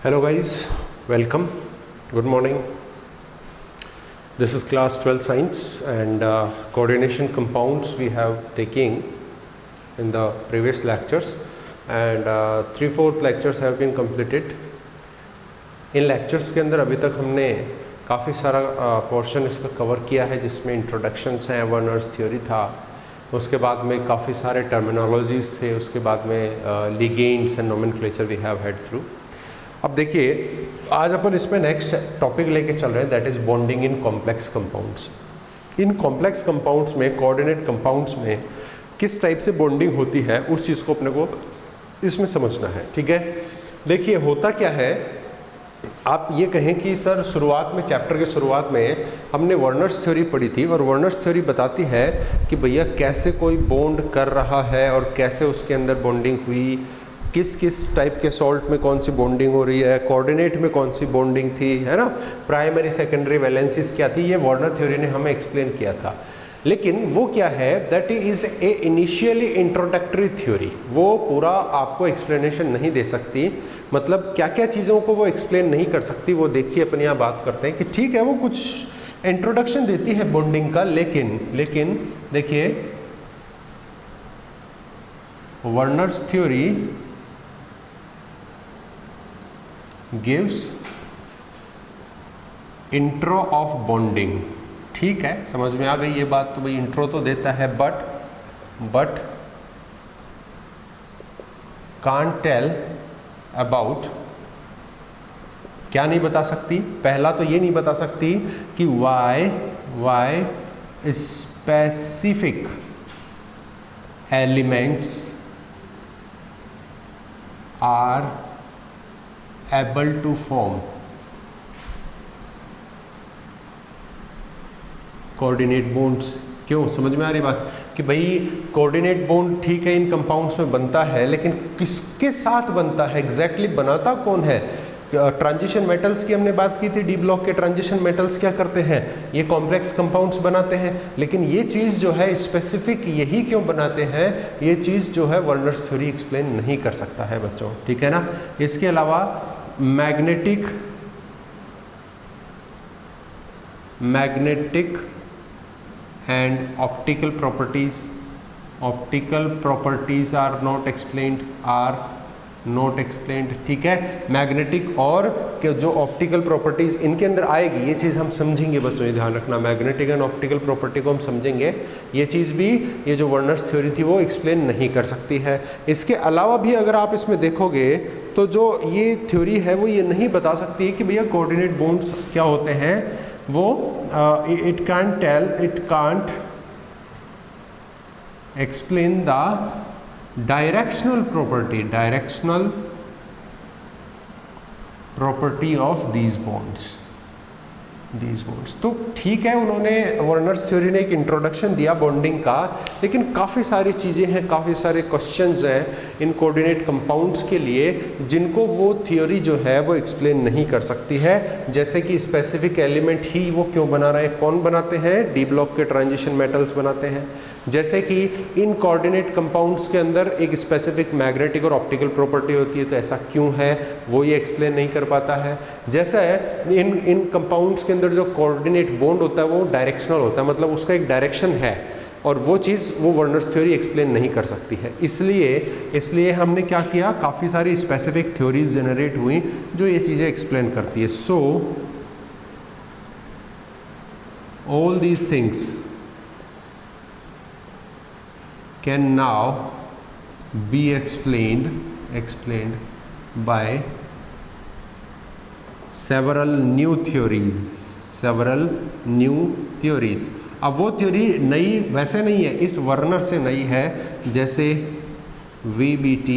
Hello guys, welcome. Good morning. This is class 12 science and coordination compounds we have taken in the previous lectures and 3/4 lectures have been completed. In lectures के अंदर अभी तक हमने काफ़ी सारा portion इसका cover किया है जिसमें इंट्रोडक्शंस हैं, वर्नर्स थ्योरी था, उसके बाद में काफ़ी सारे टर्मिनोलॉजीज थे, उसके बाद में ligands and nomenclature we have had through. अब देखिए आज अपन इसमें नेक्स्ट टॉपिक लेके चल रहे हैं, that is bonding in complex compounds. In complex compounds में, कोऑर्डिनेट कंपाउंड्स में किस टाइप से बॉन्डिंग होती है उस चीज़ को अपने को इसमें समझना है. ठीक है, देखिए होता क्या है, आप ये कहें कि सर शुरुआत में, चैप्टर के शुरुआत में हमने वर्नर्स थ्योरी पढ़ी थी और वर्नर्स थ्योरी बताती है कि भैया कैसे कोई बॉन्ड कर रहा है और कैसे उसके अंदर बॉन्डिंग हुई, किस किस टाइप के सॉल्ट में कौन सी बॉन्डिंग हो रही है, कोऑर्डिनेट में कौन सी बॉन्डिंग थी, है ना, प्राइमरी सेकेंडरी वैलेंसीज क्या थी, ये वर्नर थ्योरी ने हमें एक्सप्लेन किया था. लेकिन वो क्या है, that is a initially introductory theory. वो पूरा आपको एक्सप्लेनेशन नहीं दे सकती, मतलब क्या क्या चीज़ों को वो एक्सप्लेन नहीं कर सकती. वो देखिए अपन यहाँ बात करते हैं कि ठीक है वो कुछ इंट्रोडक्शन देती है बॉन्डिंग का, लेकिन देखिए Werner's theory gives intro of bonding. ठीक है, समझ में आ गई ये बात, तो भाई इंट्रो तो देता है बट कांट टेल अबाउट. क्या नहीं बता सकती, पहला तो ये नहीं बता सकती कि why specific elements are able to form coordinate bonds. क्यों, समझ में आ रही बात कि भाई कोऑर्डिनेट बॉन्ड ठीक है इन कंपाउंड्स में बनता है, लेकिन किसके साथ बनता है, एग्जैक्टली बनाता कौन है. ट्रांजिशन मेटल्स की हमने बात की थी, डी ब्लॉक के ट्रांजिशन मेटल्स क्या करते हैं, ये कॉम्प्लेक्स कंपाउंड्स बनाते हैं, लेकिन ये चीज़ जो है स्पेसिफिक यही क्यों बनाते हैं, ये चीज़ जो है वर्नर्स थ्योरी एक्सप्लेन नहीं कर सकता है बच्चों. ठीक है ना. इसके अलावा magnetic and optical properties are not explained. ठीक है, मैग्नेटिक और जो ऑप्टिकल प्रॉपर्टीज इनके अंदर आएगी, ये चीज़ हम समझेंगे बच्चों, ये ध्यान रखना, मैग्नेटिक एंड ऑप्टिकल प्रॉपर्टी को हम समझेंगे. ये चीज़ भी, ये जो वर्नर्स थ्योरी थी वो एक्सप्लेन नहीं कर सकती है. इसके अलावा भी अगर आप इसमें देखोगे तो जो ये थ्योरी है वो ये नहीं बता सकती कि भैया कोऑर्डिनेट बॉन्ड्स क्या होते हैं. वो it can't explain the directional property of these bonds. तो ठीक है, उन्होंने वर्नर्स थ्योरी ने एक इंट्रोडक्शन दिया बॉन्डिंग का, लेकिन काफ़ी सारी चीज़ें हैं, काफ़ी सारे क्वेश्चंस हैं इन कोऑर्डिनेट कंपाउंड्स के लिए जिनको वो थ्योरी जो है वो एक्सप्लेन नहीं कर सकती है. जैसे कि स्पेसिफिक एलिमेंट ही वो क्यों बना रहे हैं, कौन बनाते हैं, डी ब्लॉक के ट्रांजिशन मेटल्स बनाते हैं. जैसे कि इन कोऑर्डिनेट कंपाउंड्स के अंदर एक स्पेसिफिक मैग्नेटिक और ऑप्टिकल प्रॉपर्टी होती है, तो ऐसा क्यों है वो ये एक्सप्लेन नहीं कर पाता है. जैसा है इन कंपाउंड्स के अंदर जो कोऑर्डिनेट बॉन्ड होता है वो डायरेक्शनल होता है, मतलब उसका एक डायरेक्शन है, और वो चीज़ वो वर्नर्स थ्योरी एक्सप्लेन नहीं कर सकती है. इसलिए हमने क्या किया, काफ़ी सारी स्पेसिफिक थ्योरीज जनरेट हुई जो ये चीज़ें एक्सप्लेन करती है. So all these things can now be explained by several new theories. अब वो थ्योरी नई वैसे नहीं है, इस वर्नर से नई है, जैसे VBT,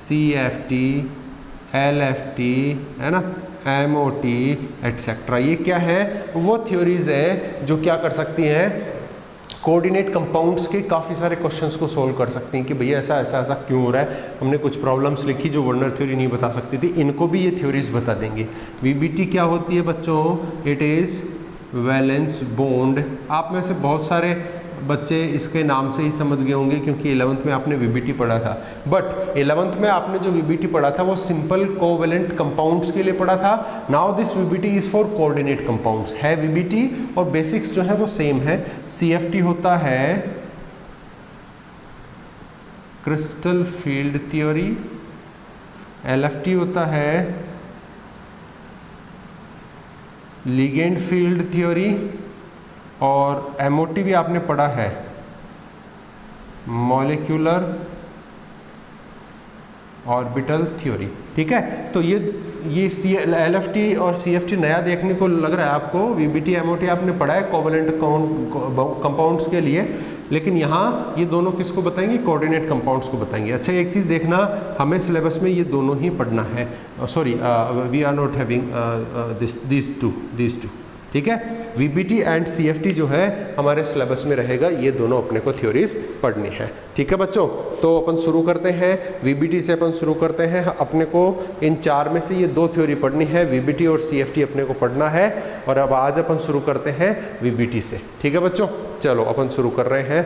CFT, LFT, है ना, MOT एटसेट्रा. ये क्या है, वो थ्योरीज है जो क्या कर सकती हैं, कोऑर्डिनेट कंपाउंड्स के काफ़ी सारे क्वेश्चंस को सोल्व कर सकती हैं कि भैया ऐसा क्यों हो रहा है. हमने कुछ प्रॉब्लम्स लिखी जो वर्नर थ्योरी नहीं बता सकती थी, इनको भी ये थ्योरीज बता देंगी. VBT क्या होती है बच्चों, इट इज़ वैलेंस बॉन्ड. आप में से बहुत सारे बच्चे इसके नाम से ही समझ गए होंगे क्योंकि 11th में आपने वीबीटी पढ़ा था, बट 11th में आपने जो वीबीटी पढ़ा था वो सिंपल कोवेलेंट कंपाउंड्स के लिए पढ़ा था। Now this VBT is for coordinate compounds है वीबीटी, और बेसिक्स जो है वो सेम है। सीएफटी होता है क्रिस्टल फील्ड थ्योरी, एलएफटी होता है लिगेंड फील्ड थ्योरी, और एमओटी भी आपने पढ़ा है मॉलिक्यूलर ऑर्बिटल थ्योरी। ठीक है, तो ये एलएफटी और सीएफटी नया देखने को लग रहा है आपको। वीबीटी एमओटी आपने पढ़ा है कोवेलेंट कंपाउंड्स के लिए, लेकिन यहाँ ये दोनों किसको बताएंगे? कोऑर्डिनेट कंपाउंड्स को बताएंगे। अच्छा, एक चीज़ देखना, हमें सिलेबस में ये दोनों ही पढ़ना है। Sorry, we are not having this too. ठीक है, वीबीटी एंड सीएफटी जो है हमारे सिलेबस में रहेगा, ये दोनों अपने को थ्योरीज पढ़नी है। ठीक है बच्चों, तो अपन शुरू करते हैं। वीबीटी से अपन शुरू करते हैं। अपने को इन चार में से ये दो थ्योरी पढ़नी है, वीबीटी और सीएफटी अपने को पढ़ना है। और अब आज अपन शुरू करते हैं वीबीटी से। ठीक है बच्चों, चलो अपन शुरू कर रहे हैं।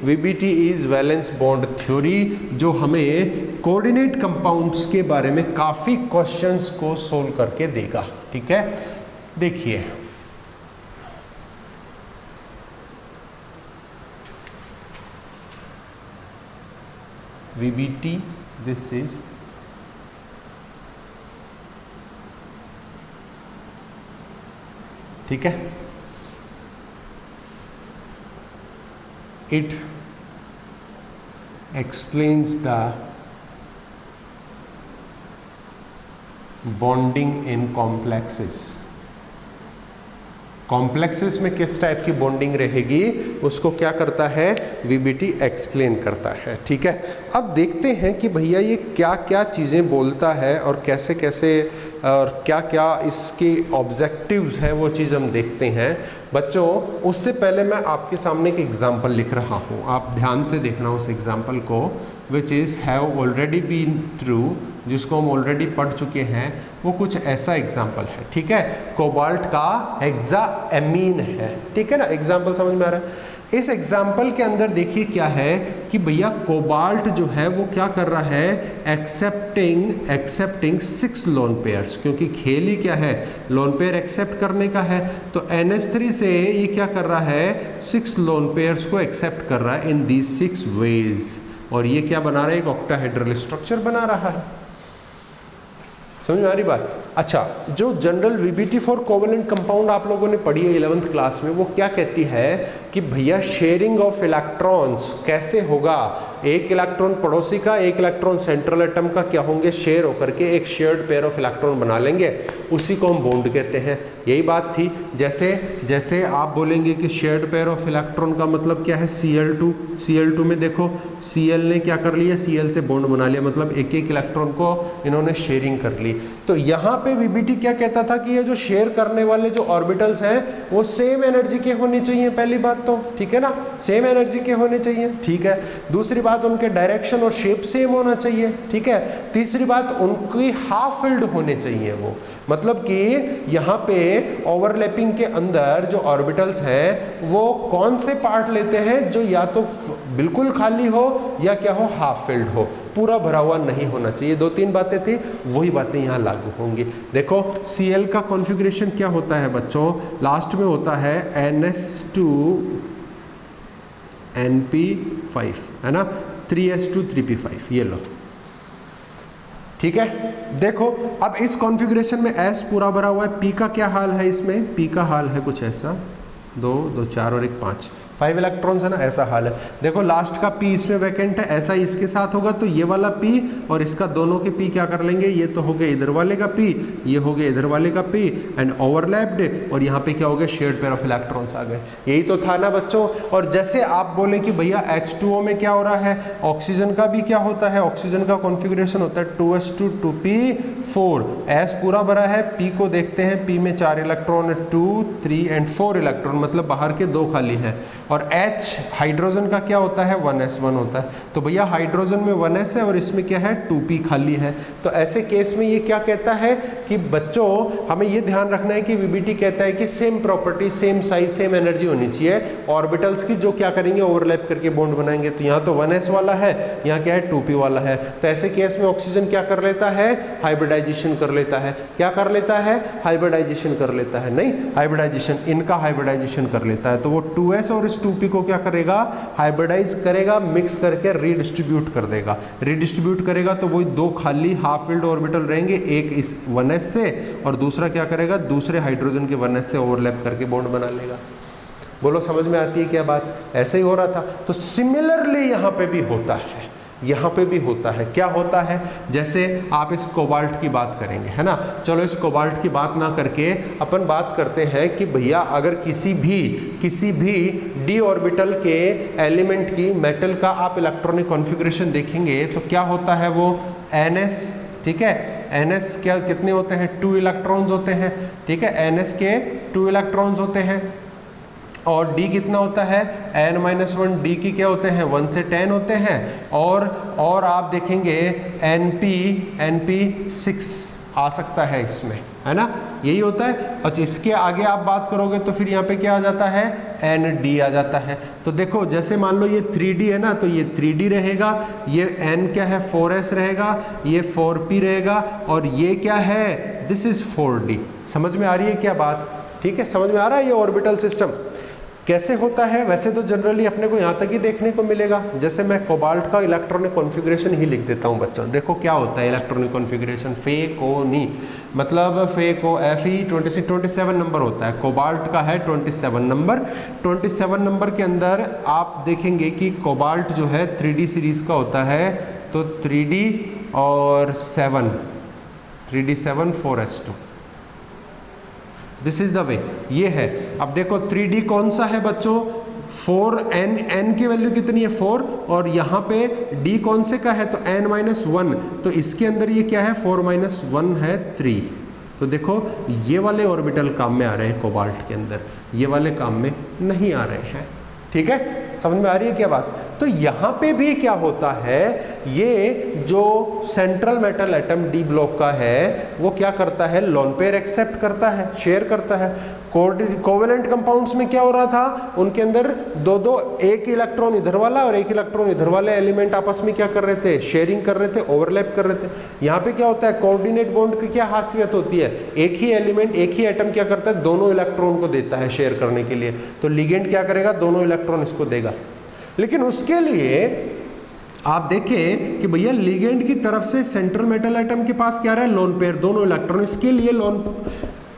VBT is valence bond theory, जो हमें कोऑर्डिनेट कंपाउंड्स के बारे में काफ़ी क्वेश्चंस को सोल्व करके देगा। ठीक है, देखिए वीबीटी, दिस इज ठीक है, it explains the bonding in complexes. Complexes में किस टाइप की बॉन्डिंग रहेगी उसको क्या करता है? वीबीटी एक्सप्लेन करता है। ठीक है, अब देखते हैं कि भैया ये क्या क्या चीज़ें बोलता है और कैसे कैसे और क्या क्या इसके ऑब्जेक्टिव्स हैं, वो चीज़ हम देखते हैं। बच्चों, उससे पहले मैं आपके सामने एक एग्जाम्पल लिख रहा हूँ, आप ध्यान से देखना उस एग्जाम्पल को, which is have already been true, जिसको हम ऑलरेडी पढ़ चुके हैं। वो कुछ ऐसा एग्जाम्पल है। ठीक है, कोबाल्ट का हेक्साएमीन है। ठीक है ना, एग्जाम्पल समझ में आ रहा है? इस एग्जाम्पल के अंदर देखिए क्या है कि भैया कोबाल्ट जो है वो क्या कर रहा है? एक्सेप्टिंग 6 लोन पेयर्स, क्योंकि खेल ही क्या है? लोन पेयर एक्सेप्ट करने का है। तो NH3 से ये क्या कर रहा है? 6 लोन पेयर्स को एक्सेप्ट कर रहा है इन दीज 6 वेज, और ये क्या बना रहा है? एक ऑक्टाहेड्रल स्ट्रक्चर बना रहा है। समझ में आ रही बात? अच्छा, जो general VBT for covalent compound आप लोगों ने पढ़ी है 11th क्लास में, वो क्या कहती है कि भैया शेयरिंग ऑफ इलेक्ट्रॉन्स कैसे होगा? एक इलेक्ट्रॉन पड़ोसी का, एक इलेक्ट्रॉन सेंट्रल एटम का क्या होंगे? शेयर होकर के एक शेयर्ड पेयर ऑफ इलेक्ट्रॉन बना लेंगे, उसी को हम बॉन्ड कहते हैं। यही बात थी। जैसे आप बोलेंगे कि शेयर्ड पेयर ऑफ इलेक्ट्रॉन का मतलब क्या है? Cl2 में देखो Cl ने क्या कर लिया? Cl से बॉन्ड बना लिया, मतलब एक एक इलेक्ट्रॉन को इन्होंने शेयरिंग कर ली। तो यहाँ पे वीबीटी क्या कहता था कि ये जो शेयर करने वाले जो ऑर्बिटल्स हैं वो सेम एनर्जी के होने चाहिए। पहली बात तो ठीक है ना, सेम एनर्जी के होने चाहिए। ठीक है, दूसरी बात उनके डायरेक्शन और शेप सेम होना चाहिए। ठीक है, तीसरी बात उनकी हाफ फिल्ड होने चाहिए। वो मतलब कि यहाँ पे ओवरलैपिंग के अंदर जो ऑर्बिटल्स हैं वो कौन से पार्ट लेते हैं? जो या तो बिल्कुल खाली हो या क्या हो? हाफ फिल्ड हो, पूरा भरा हुआ नहीं होना चाहिए। 2-3 बातें थी, वही बातें यहाँ लागू होंगी। देखो Cl का कॉन्फ़िगरेशन क्या होता है बच्चों? लास्ट में होता है NH2 NP5, है ना, 3S2 3P5, ये लो। ठीक है, देखो अब इस कॉन्फ़िगरेशन में S पूरा भरा हुआ है। P का क्या हाल है? इसमें P का हाल है कुछ ऐसा, 2 2 4 और 1 5 इलेक्ट्रॉन्स है ना, ऐसा हाल है। देखो लास्ट का P इसमें वैकेंट है, ऐसा इसके साथ होगा। तो ये वाला P और इसका दोनों के P क्या कर लेंगे? ये तो हो गया इधर वाले का P, ये हो गया इधर वाले का P एंड ओवरलैप्ड, और यहाँ पे क्या हो गया? शेयर्ड पेयर ऑफ इलेक्ट्रॉन्स आ गए। यही तो था ना बच्चों। और जैसे आप बोले कि भैया H2O में क्या हो रहा है? ऑक्सीजन का भी क्या होता है? ऑक्सीजन का कॉन्फ़िगरेशन होता है 2s2 2p4। S पूरा भरा है, P को देखते हैं, P में 4 इलेक्ट्रॉन, 2 3 एंड 4 इलेक्ट्रॉन, मतलब बाहर के 2 खाली हैं। और H हाइड्रोजन का क्या होता है 1s1 होता है। तो भैया हाइड्रोजन में 1s है और इसमें क्या है 2p खाली है। तो ऐसे केस में ये क्या कहता है कि बच्चों हमें ये ध्यान रखना है कि VBT कहता है कि same property, same size, same energy होनी चाहिए ऑर्बिटल्स की, जो क्या करेंगे ओवरलैप करके बॉन्ड बनाएंगे। तो यहाँ तो 1s वाला है, यहाँ क्या है 2p वाला है। तो ऐसे केस में ऑक्सीजन क्या कर लेता है हाइब्रिडाइजेशन कर लेता है। क्या कर लेता है हाइब्रिडाइजेशन कर लेता है, नहीं हाइब्रिडाइजेशन, इनका हाइब्रिडाइजेशन कर लेता है। तो वो 2s और इस 2p को क्या करेगा हाइब्रिडाइज करेगा, मिक्स करके रीडिस्ट्रीब्यूट कर देगा। रीडिस्ट्रीब्यूट करेगा तो वही दो खाली हाफ फिल्ड ऑर्बिटल रहेंगे, एक इस 1s से और दूसरा क्या करेगा दूसरे हाइड्रोजन के 1s से ओवरलैप करके बॉन्ड बना लेगा। बोलो समझ में आती है क्या बात? ऐसे ही हो रहा था। तो सिमिलरली यहाँ पे भी होता है, यहाँ पे भी होता है। क्या होता है? जैसे आप इस कोबाल्ट की बात करेंगे, है ना। चलो इस कोबाल्ट की बात ना करके अपन बात करते हैं कि भैया अगर किसी भी d ऑर्बिटल के एलिमेंट की मेटल का आप इलेक्ट्रॉनिक कॉन्फ़िगरेशन देखेंगे तो क्या होता है वो ns, ठीक है। ns क्या कितने होते हैं 2 इलेक्ट्रॉन्स होते हैं, ठीक है। ns के 2 इलेक्ट्रॉन्स होते हैं और d कितना होता है n-1, d की क्या होते हैं 1 से 10 होते हैं। और आप देखेंगे np 6 आ सकता है इसमें, है ना, यही होता है। अच्छा इसके आगे आप बात करोगे तो फिर यहाँ पे क्या आ जाता है nd आ जाता है। तो देखो जैसे मान लो ये 3d है ना, तो ये 3d रहेगा, ये n क्या है 4s रहेगा, ये 4p रहेगा और ये क्या है दिस इज 4d। समझ में आ रही है क्या बात? ठीक है, समझ में आ रहा है ये ऑर्बिटल सिस्टम कैसे होता है। वैसे तो जनरली अपने को यहाँ तक ही देखने को मिलेगा। जैसे मैं कोबाल्ट का इलेक्ट्रॉनिक कॉन्फ़िगरेशन ही लिख देता हूँ बच्चों, देखो क्या होता है इलेक्ट्रॉनिक कॉन्फ़िगरेशन। फेकोनी मतलब फेको Fe27 नंबर होता है, कोबाल्ट का है 27 नंबर। 27 नंबर के अंदर आप देखेंगे कि कोबाल्ट जो है 3D सीरीज का होता है, तो 3D और 7 3d7 4s2 this is the way, ये है। अब देखो 3D कौन सा है बच्चों 4n की वैल्यू कितनी है 4 और यहाँ पे d कौन से का है तो n-1, तो इसके अंदर ये क्या है 4-1 है 3। तो देखो ये वाले ऑर्बिटल काम में आ रहे हैं कोबाल्ट के अंदर, ये वाले काम में नहीं आ रहे हैं। ठीक है, समझ में आ रही है क्या बात? तो यहाँ पे भी क्या होता है, ये जो central metal atom D block का है वो क्या करता है लोन पेयर एक्सेप्ट करता है, शेयर करता है। कोवेलेंट कंपाउंड्स में क्या हो रहा था, उनके अंदर दो एक इलेक्ट्रॉन इधर वाला और एक इलेक्ट्रॉन इधर वाले एलिमेंट आपस में क्या कर रहे थे शेयरिंग कर रहे थे, ओवरलैप कर रहे थे। यहाँ पे क्या होता है कोऑर्डिनेट बॉन्ड की क्या खासियत होती है, एक ही एलिमेंट एक ही एटम क्या करता है दोनों इलेक्ट्रॉन को देता है शेयर करने के लिए। तो लिगेंड क्या करेगा दोनों इलेक्ट्रॉन इसको देगा। लेकिन उसके लिए आप देखें कि भैया लिगेंड की तरफ से सेंट्रल मेटल एटम के पास क्या रहा है लोन पेयर दोनों इलेक्ट्रॉन। इसके लिए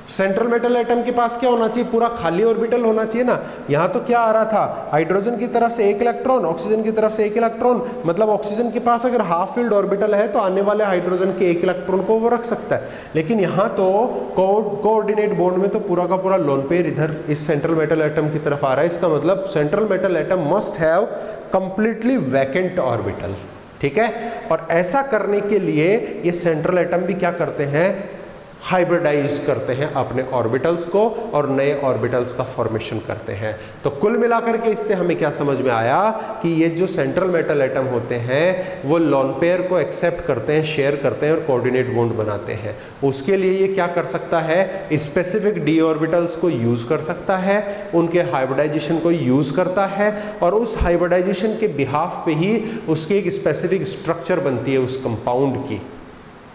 सेंट्रल मेटल एटम के पास क्या होना चाहिए पूरा खाली ऑर्बिटल होना चाहिए ना। यहाँ तो क्या आ रहा था हाइड्रोजन की तरफ से एक इलेक्ट्रॉन, ऑक्सीजन की तरफ से एक इलेक्ट्रॉन, मतलब ऑक्सीजन के पास अगर हाफ फिल्ड ऑर्बिटल है तो आने वाले हाइड्रोजन के एक इलेक्ट्रॉन को वो रख सकता है। लेकिन यहाँ तो कोऑर्डिनेट बॉन्ड में तो पूरा का पूरा लोन पेयर इधर इस सेंट्रल मेटल एटम की तरफ आ रहा है। इसका मतलब central metal atom must have completely vacant orbital. ठीक है, और ऐसा करने के लिए ये सेंट्रल एटम भी क्या करते हैं हाइब्रिडाइज करते हैं अपने ऑर्बिटल्स को और नए ऑर्बिटल्स का फॉर्मेशन करते हैं। तो कुल मिलाकर के इससे हमें क्या समझ में आया कि ये जो सेंट्रल मेटल एटम होते हैं वो लोन पेयर को एक्सेप्ट करते हैं, शेयर करते हैं और कोऑर्डिनेट बॉन्ड बनाते हैं। उसके लिए ये क्या कर सकता है स्पेसिफिक डी ऑर्बिटल्स को यूज कर सकता है, उनके हाइब्रिडाइजेशन को यूज करता है और उस हाइब्रिडाइजेशन के बिहाफ पे ही उसकी एक स्पेसिफिक स्ट्रक्चर बनती है उस कंपाउंड की।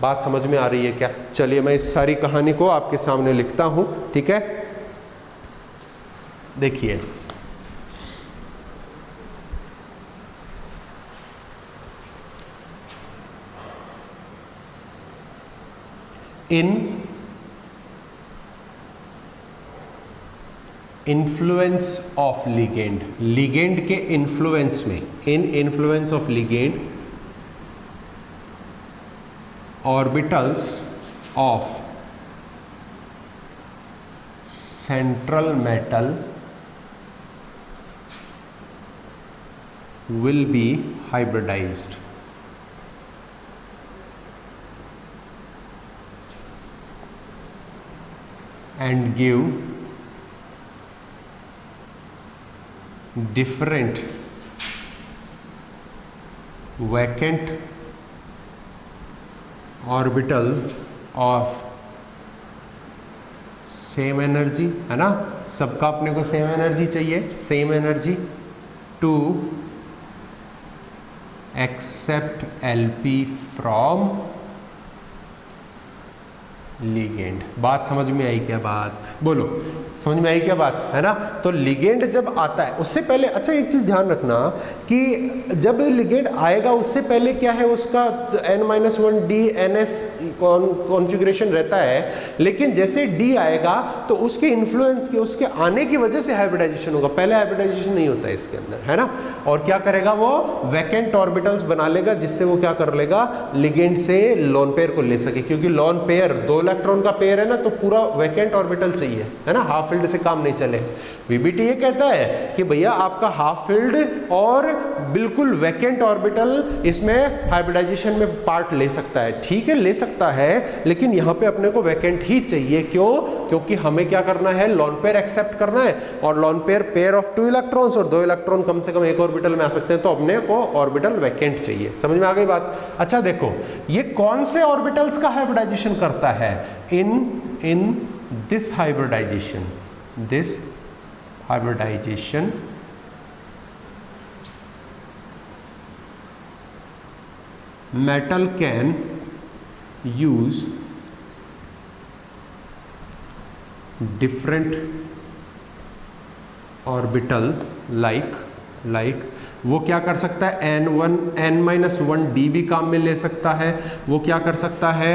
बात समझ में आ रही है क्या? चलिए मैं इस सारी कहानी को आपके सामने लिखता हूं। ठीक है, देखिए in influence of ligand, ligand के इन्फ्लुएंस में, in influence of ligand orbitals of central metal will be hybridized and give different vacant orbital of same energy, है ना, सबका अपने को सेम एनर्जी चाहिए, same energy to accept LP from ligand. बात समझ में आई क्या? बात बोलो, समझ में आई क्या बात, है ना। तो लिगेंड जब आता है उससे पहले, अच्छा एक चीज ध्यान रखना कि जब लिगेंड आएगा उससे पहले क्या है, उसका n-1 d ns कॉन्फ़िगरेशन रहता है, लेकिन जैसे d आएगा तो उसके इन्फ्लुएंस के, उसके आने की वजह से हाइब्रिडाइजेशन होगा, पहले हाइब्रिडाइजेशन नहीं होता है इसके अंदर, है ना। और क्या करेगा वो, वैकेंट ऑर्बिटल्स बना लेगा, जिससे वो क्या कर लेगा, लिगेंड से लोन पेयर को ले सके, क्योंकि लोन पेयर 2 इलेक्ट्रॉन का पेयर है ना, तो पूरा वैकेंट ऑर्बिटल चाहिए, है ना, हाफ फील्ड से काम नहीं चले। वीबीटी ये कहता है कि भैया आपका हाफ फील्ड और बिल्कुल वैकेंट ऑर्बिटल इसमें हाइब्रिडाइजेशन में पार्ट ले सकता है, ठीक है ले सकता है, लेकिन यहाँ पे अपने को वैकेंट ही चाहिए। क्यों? क्योंकि हमें क्या करना है, लोन पेयर एक्सेप्ट करना है, और लोन पेयर ऑफ 2 इलेक्ट्रॉन्स, और 2 इलेक्ट्रॉन कम से कम एक ऑर्बिटल में आ सकते हैं, तो अपने को ऑर्बिटल वैकेंट चाहिए। समझ में आ गई बात? अच्छा देखो, ये कौन से ऑर्बिटल्स का हाइब्रिडाइजेशन करता है? In this hybridization, metal can use different orbital like वो क्या कर सकता है, n-1 भी काम में ले सकता है, वो क्या कर सकता है,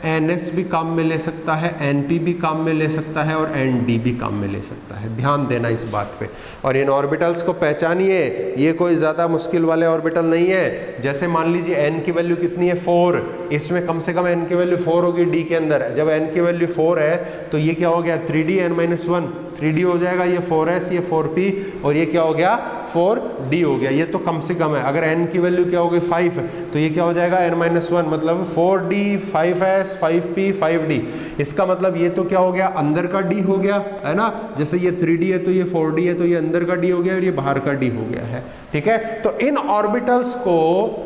ns भी काम में ले सकता है, np भी काम में ले सकता है, और nd भी काम में ले सकता है। ध्यान देना इस बात पे। और इन ऑर्बिटल्स को पहचानिए, ये कोई ज़्यादा मुश्किल वाले ऑर्बिटल नहीं है। जैसे मान लीजिए n की वैल्यू कितनी है, 4, इसमें कम से कम n की वैल्यू 4 होगी d के अंदर। जब n की वैल्यू 4 है तो ये क्या हो गया, 3d n-1, 3d हो जाएगा, ये 4s, ये 4p, और ये क्या हो गया, 4d हो गया। ये तो कम से कम है। अगर n की वैल्यू क्या हो गई, 5, तो ये क्या हो जाएगा, n-1, मतलब 4d, 5s, 5p, 5d। इसका मतलब ये तो क्या हो गया, अंदर का d हो गया, है ना। जैसे ये 3d है तो ये 4d है, तो ये अंदर का d हो गया और ये बाहर का d हो गया है, ठीक है। तो इन ऑर्बिटल्स को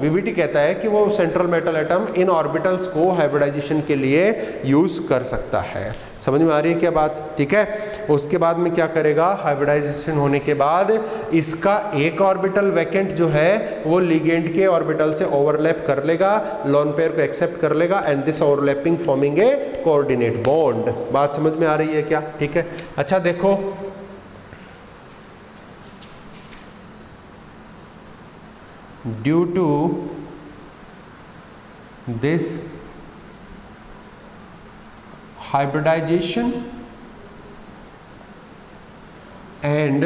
वीबीटी कहता है कि वो central metal atom in orbitals को हाइब्रिडाइजेशन के लिए यूज कर सकता है। समझ में आ रही है क्या बात, ठीक है। उसके बाद में क्या करेगा, हाइब्रिडाइजेशन होने के बाद इसका एक ऑर्बिटल वैकेंट जो है वो लिगेंड के ऑर्बिटल से ओवरलैप कर लेगा, लोन पेयर को एक्सेप्ट कर लेगा, and this overlapping forming a coordinate bond. बात समझ में आ रही है क्या, ठीक है। अच्छा देखो, due to this hybridization and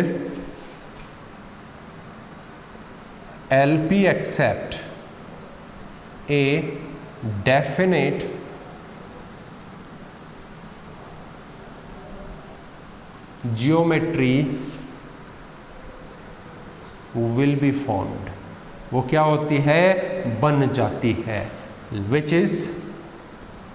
LP accept a definite geometry will be formed। वो क्या होती है, बन जाती है, which is,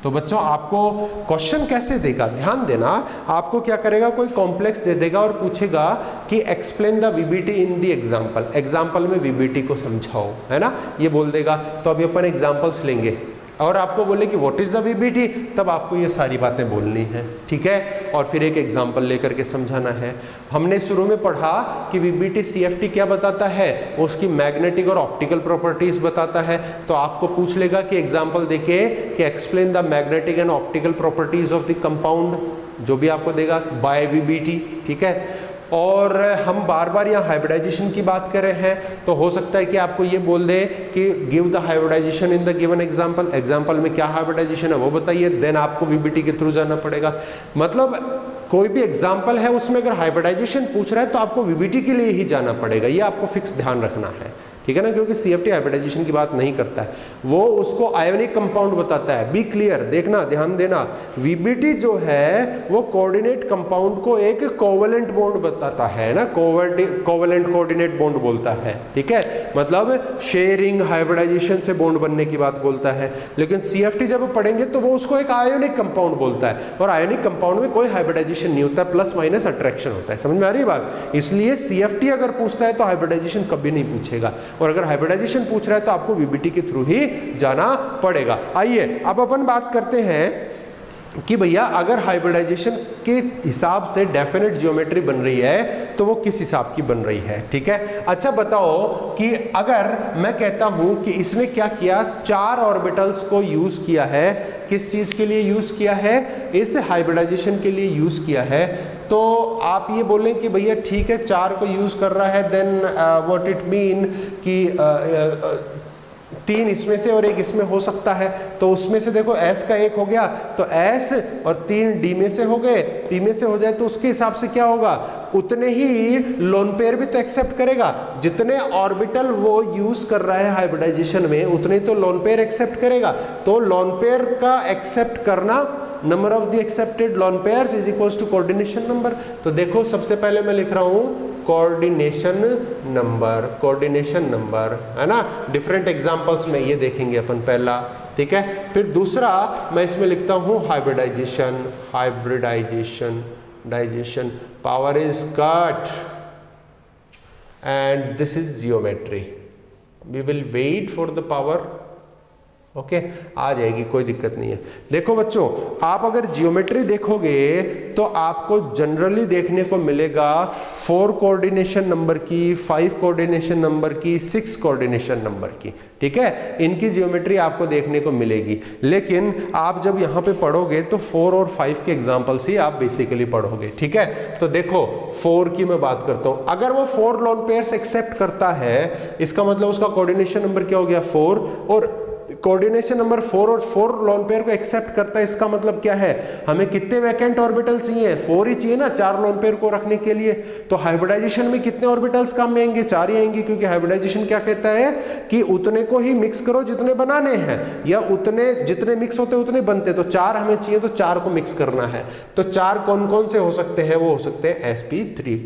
तो बच्चों आपको क्वेश्चन कैसे देगा, ध्यान देना। आपको क्या करेगा, कोई कॉम्प्लेक्स दे देगा और पूछेगा कि explain the VBT in the example, example में वीबीटी को समझाओ, है ना, ये बोल देगा। तो अभी अपन एग्जांपल्स लेंगे और आपको बोले कि व्हाट इज द वीबीटी, तब आपको ये सारी बातें बोलनी है, ठीक है। और फिर एक एग्जांपल लेकर के समझाना है। हमने शुरू में पढ़ा कि वीबीटी सीएफटी क्या बताता है, उसकी मैग्नेटिक और ऑप्टिकल प्रॉपर्टीज बताता है। तो आपको पूछ लेगा कि एग्जांपल देके कि explain the magnetic and optical properties of the compound, जो भी आपको देगा बाय वीबीटी, ठीक है। और हम बार बार यहाँ हाइब्रिडाइजेशन की बात कर रहे हैं, तो हो सकता है कि आपको ये बोल दे कि give the hybridization in the given example, example में क्या हाइब्रिडाइजेशन है वो बताइए, देन आपको वीबीटी के थ्रू जाना पड़ेगा। मतलब कोई भी एग्जांपल है उसमें अगर हाइब्रिडाइजेशन पूछ रहा है तो आपको वीबीटी के लिए ही जाना पड़ेगा, ये आपको फिक्स ध्यान रखना है, ठीक है ना, क्योंकि CFT हाइब्रिडाइजेशन की बात नहीं करता है, वो उसको आयोनिक कंपाउंड बताता है। बी क्लियर, देखना, ध्यान देना, VBT जो है वो कोऑर्डिनेट कंपाउंड को एक कोवेलेंट बॉन्ड बताता है ना, कोवेलेंट कोऑर्डिनेट बॉन्ड बोलता है, ठीक है, मतलब शेयरिंग हाइब्रिडाइजेशन से बॉन्ड बनने की बात बोलता है। लेकिन CFT जब पढ़ेंगे तो वो उसको एक आयोनिक कंपाउंड बोलता है, और आयोनिक कंपाउंड में कोई हाइब्रिडाइजेशन नहीं होता, प्लस माइनस अट्रैक्शन होता है। समझ में आ रही है बात? इसलिए CFT अगर पूछता है तो हाइब्रिडाइजेशन कभी नहीं पूछेगा, और अगर हाइब्रिडाइजेशन पूछ रहा है तो आपको VBT के थ्रू ही जाना पड़ेगा। आइए अब अपन बात करते हैं कि भैया अगर हाइब्रिडाइजेशन के हिसाब से डेफिनेट ज्योमेट्री बन रही है तो वो किस हिसाब की बन रही है, ठीक है। अच्छा बताओ कि अगर मैं कहता हूं कि इसने क्या किया, 4 ऑर्बिटल्स को यूज किया है, किस चीज के लिए यूज किया है, इस हाइब्रिडाइजेशन के लिए यूज किया है, तो आप ये बोलें कि भैया ठीक है 4 को यूज कर रहा है, देन व्हाट इट मीन कि 3 इसमें से और 1 इसमें हो सकता है, तो उसमें से देखो S का 1 हो गया तो S, और 3 D में से हो गए, P में से हो जाए, तो उसके हिसाब से क्या होगा, उतने ही लोन पेयर भी तो एक्सेप्ट करेगा, जितने ऑर्बिटल वो यूज कर रहा है हाइब्रिडाइजेशन में उतने तो लोन पेयर एक्सेप्ट करेगा। तो लोन पेयर का एक्सेप्ट करना, number of the accepted lone pairs is equals to coordination number. तो देखो सबसे पहले मैं लिख रहा हूं कोऑर्डिनेशन नंबर, है ना, डिफरेंट एग्जांपल्स में ये देखेंगे अपन पहला, ठीक है। फिर दूसरा मैं इसमें लिखता हूं hybridisation power is cut and this is geometry, we will wait for the power, okay, आ जाएगी, कोई दिक्कत नहीं है। देखो बच्चों, आप अगर जियोमेट्री देखोगे तो आपको जनरली देखने को मिलेगा 4 कोऑर्डिनेशन नंबर की, 5 कोऑर्डिनेशन नंबर की, 6 कोऑर्डिनेशन नंबर की, ठीक है, इनकी जियोमेट्री आपको देखने को मिलेगी। लेकिन आप जब यहाँ पे पढ़ोगे तो 4 और 5 के एग्जाम्पल्स ही आप बेसिकली पढ़ोगे, ठीक है। तो देखो 4 की मैं बात करता हूँ, अगर वो 4 लोन पेयर्स एक्सेप्ट करता है, इसका मतलब उसका कोऑर्डिनेशन नंबर क्या हो गया, 4, और कोऑर्डिनेशन नंबर 4 और 4 लोन पेयर को एक्सेप्ट करता है, इसका मतलब क्या है, हमें कितने वैकेंट ऑर्बिटल चाहिए, 4 ही चाहिए ना 4 लोन पेयर को रखने के लिए। तो हाइब्रिडाइजेशन में कितने ऑर्बिटल्स काम में आएंगे, 4 ही आएंगे, क्योंकि हाइब्रिडाइजेशन क्या कहता है कि उतने को ही मिक्स करो जितने बनाने हैं, या उतने जितने मिक्स होते उतने बनते, तो 4 हमें चाहिए तो 4 को मिक्स करना है। तो 4 कौन कौन से हो सकते हैं, वो हो सकते हैं sp3,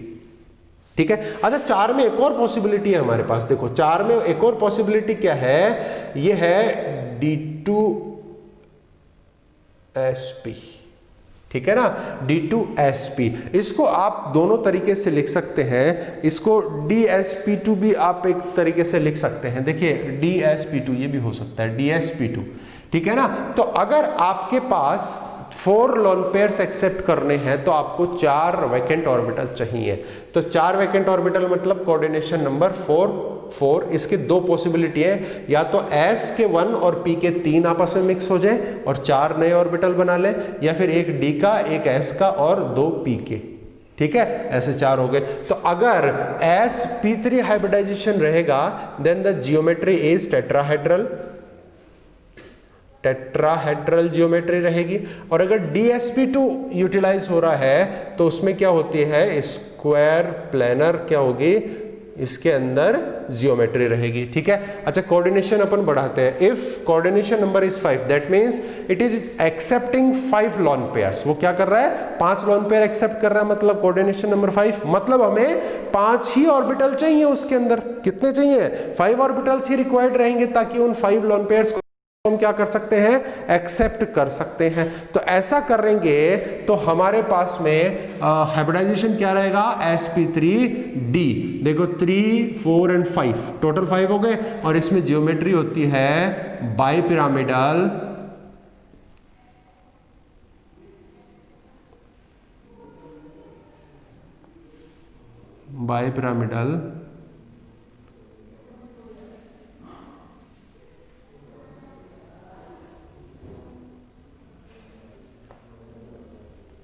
ठीक है। अच्छा 4 में एक और पॉसिबिलिटी है हमारे पास, देखो 4 में एक और पॉसिबिलिटी क्या है, ये है D2sp, ठीक है ना, D2sp, इसको आप दोनों तरीके से लिख सकते हैं, इसको DsP2 भी आप एक तरीके से लिख सकते हैं, देखिए DsP2 ये भी हो सकता है, DsP2, ठीक है ना। तो अगर आपके पास 4 लोन पेयर्स एक्सेप्ट करने हैं तो आपको 4 वैकेंट ऑर्बिटल चाहिए, तो 4 वैकेंट ऑर्बिटल मतलब कोऑर्डिनेशन नंबर 4, इसके 2 पॉसिबिलिटी है, या तो S के 1 और P के 3 आपस में मिक्स हो जाए और 4 नए ऑर्बिटल बना ले, या फिर एक D का, एक S का और 2 P के, ठीक है, ऐसे 4 हो गए। तो अगर sp3 हाइब्रिडाइजेशन रहेगा then the geometry is tetrahedral geometry रहेगी, और अगर DsP2 यूटिलाइज हो रहा है तो उसमें क्या होती है, स्क्वायर प्लेनर क्या होगी, इसके अंदर जियोमेट्री रहेगी, ठीक है। अच्छा कोऑर्डिनेशन अपन बढ़ाते हैं, if coordination number is 5 that means it is accepting 5 lone pairs, वो क्या कर रहा है, 5 लोन पेयर एक्सेप्ट कर रहा है, मतलब कोऑर्डिनेशन नंबर 5, मतलब हमें 5 ही ऑर्बिटल चाहिए उसके अंदर, कितने चाहिए, 5 ऑर्बिटल्स ही रिक्वायर्ड रहेंगे ताकि उन 5 लोन पेयर्स को हम क्या कर सकते हैं, एक्सेप्ट कर सकते हैं। तो ऐसा करेंगे तो हमारे पास में हाइब्रिडाइजेशन क्या रहेगा, sp3d, देखो 3, 4 एंड 5, टोटल 5 हो गए, और इसमें जियोमेट्री होती है बाइपिरामिडल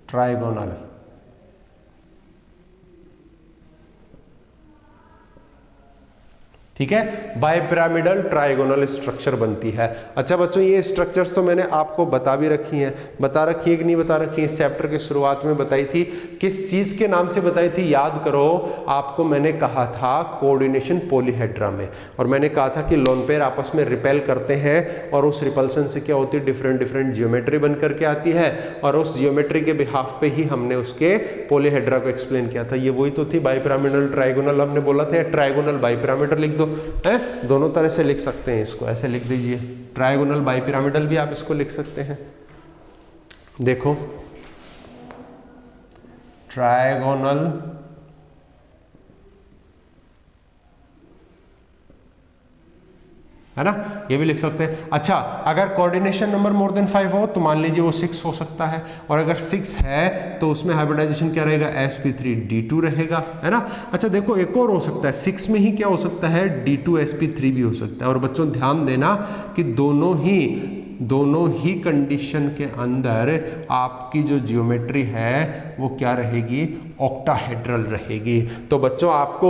ट्राइगोनल, ठीक है, बाइपिरामिडल ट्राइगोनल स्ट्रक्चर बनती है। अच्छा बच्चों, ये स्ट्रक्चर्स तो मैंने आपको बता रखी है कि नहीं बता रखी है? इस चैप्टर की शुरुआत में बताई थी। किस चीज के नाम से बताई थी याद करो। आपको मैंने कहा था कोऑर्डिनेशन पॉलीहेड्रा में, और मैंने कहा था कि लोन पेयर आपस में रिपेल करते हैं और उस रिपल्सन से क्या होती है, डिफरेंट डिफरेंट जियोमेट्री बन करके आती है, और उस जियोमेट्री के बिहाफ पे ही हमने उसके पॉलीहेड्रा को एक्सप्लेन किया था। ये वही तो थी बाइपिरामिडल ट्राइगोनल, हमने बोला था ट्राइगोनल बाइपिरामिडल लिख दो है, दोनों तरह से लिख सकते हैं इसको, ऐसे लिख दीजिए, ट्राइगोनल बाइपिरामिडल भी आप इसको लिख सकते हैं। देखो ट्राइगोनल है ना, ये भी लिख सकते हैं। अच्छा, अगर कोऑर्डिनेशन नंबर मोर देन 5 हो तो मान लीजिए वो 6 हो सकता है, और अगर 6 है तो उसमें हाइब्रिडाइजेशन क्या रहेगा, sp3d2 रहेगा, है ना। अच्छा देखो, एक और हो सकता है, 6 में ही क्या हो सकता है, d2sp3 भी हो सकता है। और बच्चों ध्यान देना कि दोनों ही कंडीशन के अंदर आपकी जो जियोमेट्री है वो क्या रहेगी, ऑक्टाहेड्रल रहेगी। तो बच्चों आपको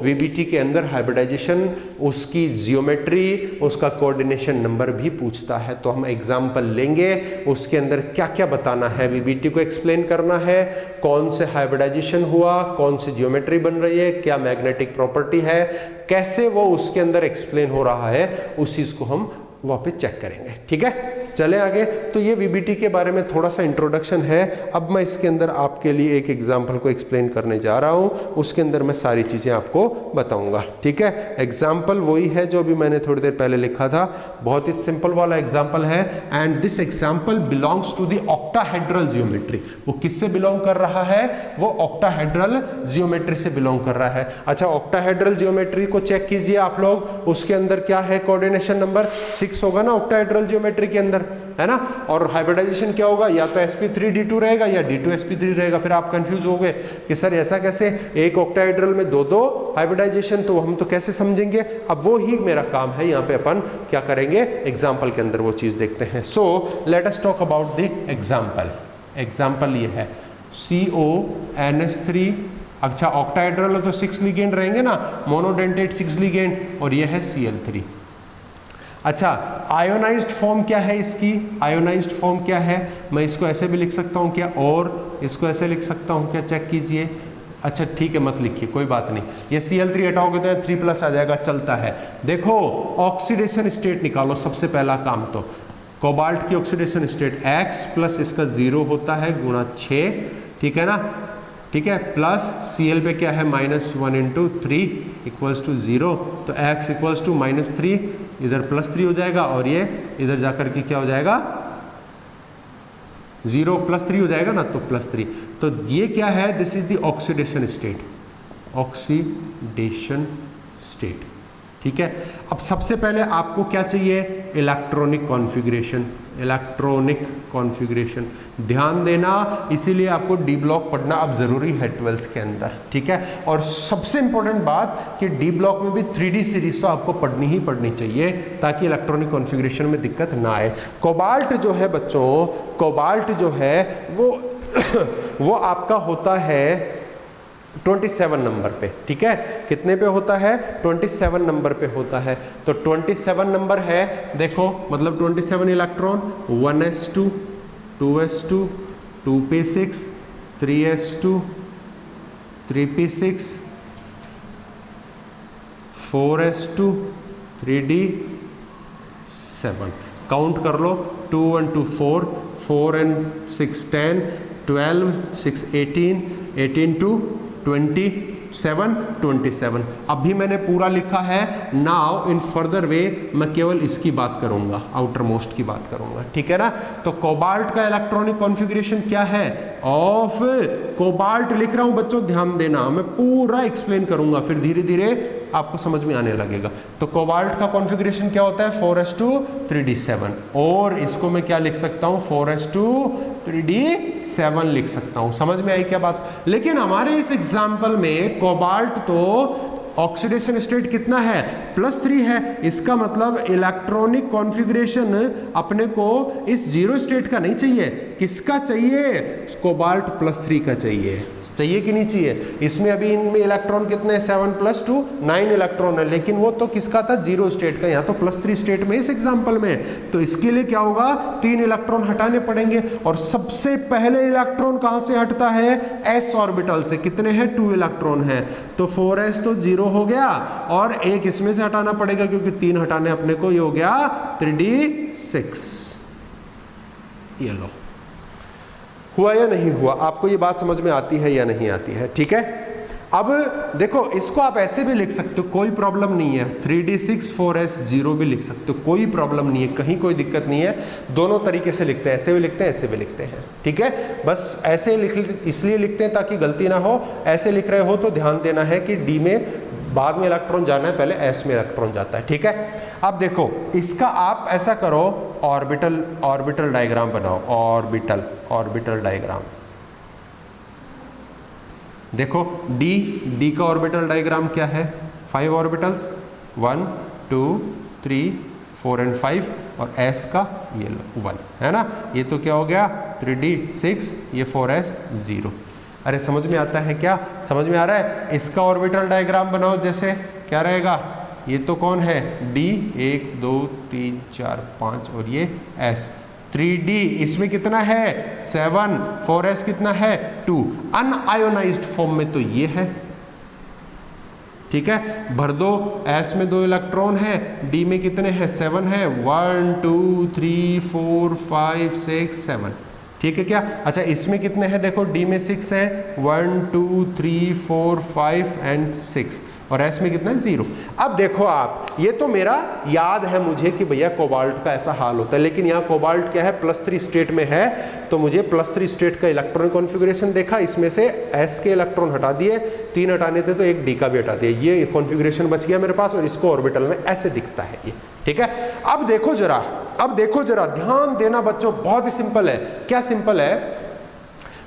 वीबीटी के अंदर हाइब्रिडाइजेशन, उसकी जियोमेट्री, उसका कोऑर्डिनेशन नंबर भी पूछता है। तो हम एग्जांपल लेंगे, उसके अंदर क्या क्या बताना है, वीबीटी को एक्सप्लेन करना है, कौन से हाइब्रिडाइजेशन हुआ, कौन सी जियोमेट्री बन रही है, क्या मैग्नेटिक प्रॉपर्टी है, कैसे वो उसके अंदर एक्सप्लेन हो रहा है, उस चीज को हम वापस चेक करेंगे। ठीक है, चले आगे। तो ये वीबीटी के बारे में थोड़ा सा इंट्रोडक्शन है। अब मैं इसके अंदर आपके लिए एक एग्जांपल को एक्सप्लेन करने जा रहा हूं, उसके अंदर मैं सारी चीजें आपको बताऊंगा। ठीक है, एग्जांपल वही है जो भी मैंने थोड़ी देर पहले लिखा था, बहुत ही सिंपल वाला एग्जांपल है। And this example belongs to the octahedral geometry. वो किससे बिलोंग कर रहा है, वो ऑक्टाहेड्रल जियोमेट्री से बिलोंग कर रहा है। अच्छा, ऑक्टाहेड्रल जियोमेट्री को चेक कीजिए आप लोग, उसके अंदर क्या है, कोऑर्डिनेशन नंबर 6 होगा ना ऑक्टाहेड्रल जियोमेट्री के अंदर, है ना। और हाइब्रिडाइजेशन क्या होगा, या तो sp3d2 रहेगा या d2sp3 रहेगा। फिर आप कंफ्यूज हो गए कि सर ऐसा कैसे, एक ऑक्टाहेड्रल में दो हाइब्रिडाइजेशन, तो हम तो कैसे समझेंगे। अब वो ही मेरा काम है, यहाँ पे अपन क्या करेंगे, एग्जाम्पल के अंदर वो चीज देखते हैं। So let us talk about the example. Example ये है CONS3। अच्छा, ऑक्टाहेड्रल है तो 6 लिगेंड रहेंगे ना, मोनोडेंटेट 6 लिगेंड, और ये है Cl3। अच्छा, आयोनाइज्ड फॉर्म क्या है इसकी, आयोनाइज्ड फॉर्म क्या है, मैं इसको ऐसे भी लिख सकता हूँ क्या, और इसको ऐसे लिख सकता हूँ क्या, चेक कीजिए। अच्छा ठीक है, मत लिखिए, कोई बात नहीं, ये Cl3 हटाओगे तो 3+ आ जाएगा, चलता है। देखो ऑक्सीडेशन स्टेट निकालो, सबसे पहला काम तो कोबाल्ट की ऑक्सीडेशन स्टेट X प्लस इसका 0 होता है गुणा 6, ठीक है ना, ठीक है, प्लस Cl पे क्या है, -1 × 3 = 0, तो X = -3, इधर +3 हो जाएगा, और ये इधर जाकर के क्या हो जाएगा, 0 + 3 हो जाएगा ना, तो +3। तो ये क्या है, this is the oxidation state, oxidation state. ठीक है, अब सबसे पहले आपको क्या चाहिए, इलेक्ट्रॉनिक कॉन्फ़िगरेशन, इलेक्ट्रॉनिक कॉन्फ़िगरेशन। ध्यान देना, इसीलिए आपको डी ब्लॉक पढ़ना अब जरूरी है 12th के अंदर। ठीक है, और सबसे इंपॉर्टेंट बात कि डी ब्लॉक में भी 3D सीरीज तो आपको पढ़नी ही पढ़नी चाहिए, ताकि इलेक्ट्रॉनिक कॉन्फ़िगरेशन में दिक्कत ना आए। कोबाल्ट जो है बच्चों, कोबाल्ट जो है वो आपका होता है 27 नंबर पे। ठीक है, कितने पे होता है, 27 नंबर पे होता है। तो 27 नंबर है, देखो मतलब 27 electron, 1s2 2s2 2p6 3s2 3p6 4s2 3d7। Count कर लो, 2 × 2 4, 4 × 6 10, 12 6 18, 18 2 27 27। अभी मैंने पूरा लिखा है। नाउ इन फर्दर वे मैं केवल इसकी बात करूंगा, आउटर मोस्ट की बात करूंगा। ठीक है ना, तो कोबाल्ट का इलेक्ट्रॉनिक कॉन्फ़िगरेशन क्या है, ऑफ कोबाल्ट लिख रहा हूं बच्चों, ध्यान देना, मैं पूरा एक्सप्लेन करूंगा, फिर धीरे धीरे आपको समझ में आने लगेगा। तो कोबाल्ट का कॉन्फ़िगरेशन क्या होता है, 4s2 3d7, और इसको मैं क्या लिख सकता हूं, 4s2 3d7 लिख सकता हूं। समझ में आई क्या बात। लेकिन हमारे इस एग्जाम्पल में कोबाल्ट तो ऑक्सीडेशन स्टेट कितना है, +3 है, इसका मतलब इलेक्ट्रॉनिक कॉन्फ़िगरेशन अपने को इस जीरो स्टेट का नहीं चाहिए, किसका चाहिए? कोबाल्ट +3 का चाहिए कि नहीं चाहिए? इसमें अभी इनमें इलेक्ट्रॉन कितने हैं? 7 + 2 9 इलेक्ट्रॉन है, लेकिन वो तो किसका था? जीरो स्टेट का। यहाँ तो +3 स्टेट में इस एग्जाम्पल में, तो इसके लिए क्या होगा? 3 इलेक्ट्रॉन हटाने पड़ेंगे। और सबसे पहले इलेक्ट्रॉन कहाँ से हटता है? s ऑर्बिटल से। कितने हैं? 2 इलेक्ट्रॉन है, तो 4s तो 0 हो गया, और एक इसमें से हटाना पड़ेगा क्योंकि 3 हटाने अपने को, ये हो गया 3d6। ये लो, हुआ या नहीं हुआ? आपको ये बात समझ में आती है या नहीं आती है? ठीक है, अब देखो इसको आप ऐसे भी लिख सकते हो, कोई प्रॉब्लम नहीं है। 3d6 4s 0 भी लिख सकते हो, कोई प्रॉब्लम नहीं है, कहीं कोई दिक्कत नहीं है। दोनों तरीके से लिखते हैं, ऐसे भी लिखते हैं, ऐसे भी लिखते हैं। ठीक है, बस ऐसे इसलिए लिखते हैं ताकि गलती ना हो। ऐसे लिख रहे हो तो ध्यान देना है कि डी में बाद में इलेक्ट्रॉन जाना है, पहले एस में इलेक्ट्रॉन जाता है। ठीक है, अब देखो इसका आप ऐसा करो, ऑर्बिटल डायग्राम बनाओ, ऑर्बिटल डायग्राम। देखो डी का ऑर्बिटल डायग्राम क्या है? 5 ऑर्बिटल्स, 1 2 3 4 एंड 5, और s का ये 1 है ना। ये तो क्या हो गया? 3d6, ये 4s 0। अरे समझ में आता है क्या? समझ में आ रहा है? इसका ऑर्बिटल डायग्राम बनाओ, जैसे क्या रहेगा? ये तो कौन है? d 1 2 3 4 5, और ये s 3d, इसमें कितना है? 7, 4s कितना है? 2। अनआयोनाइज्ड फॉर्म में तो ये है। ठीक है, भर दो, s में 2 इलेक्ट्रॉन है, d में कितने हैं? 7 है, 1 2 3 4 5 6 7। ठीक है क्या? अच्छा, इसमें कितने हैं? देखो d में 6 है, 1 2 3 4 5 एंड 6, और s में कितना है? 0। अब देखो आप, ये तो मेरा याद है मुझे कि भैया कोबाल्ट का ऐसा हाल होता है, लेकिन यहाँ कोबाल्ट क्या है? +3 स्टेट में है, तो मुझे +3 स्टेट का इलेक्ट्रॉन कॉन्फ़िगरेशन देखा, इसमें से s के इलेक्ट्रॉन हटा दिए, 3 हटाने थे तो एक d का भी हटा दिया, ये कॉन्फ़िगरेशन बच गया मेरे पास, और इसको ऑर्बिटल में ऐसे दिखता है ये। ठीक है, अब देखो जरा ध्यान देना बच्चों, बहुत ही सिंपल है। क्या सिंपल है?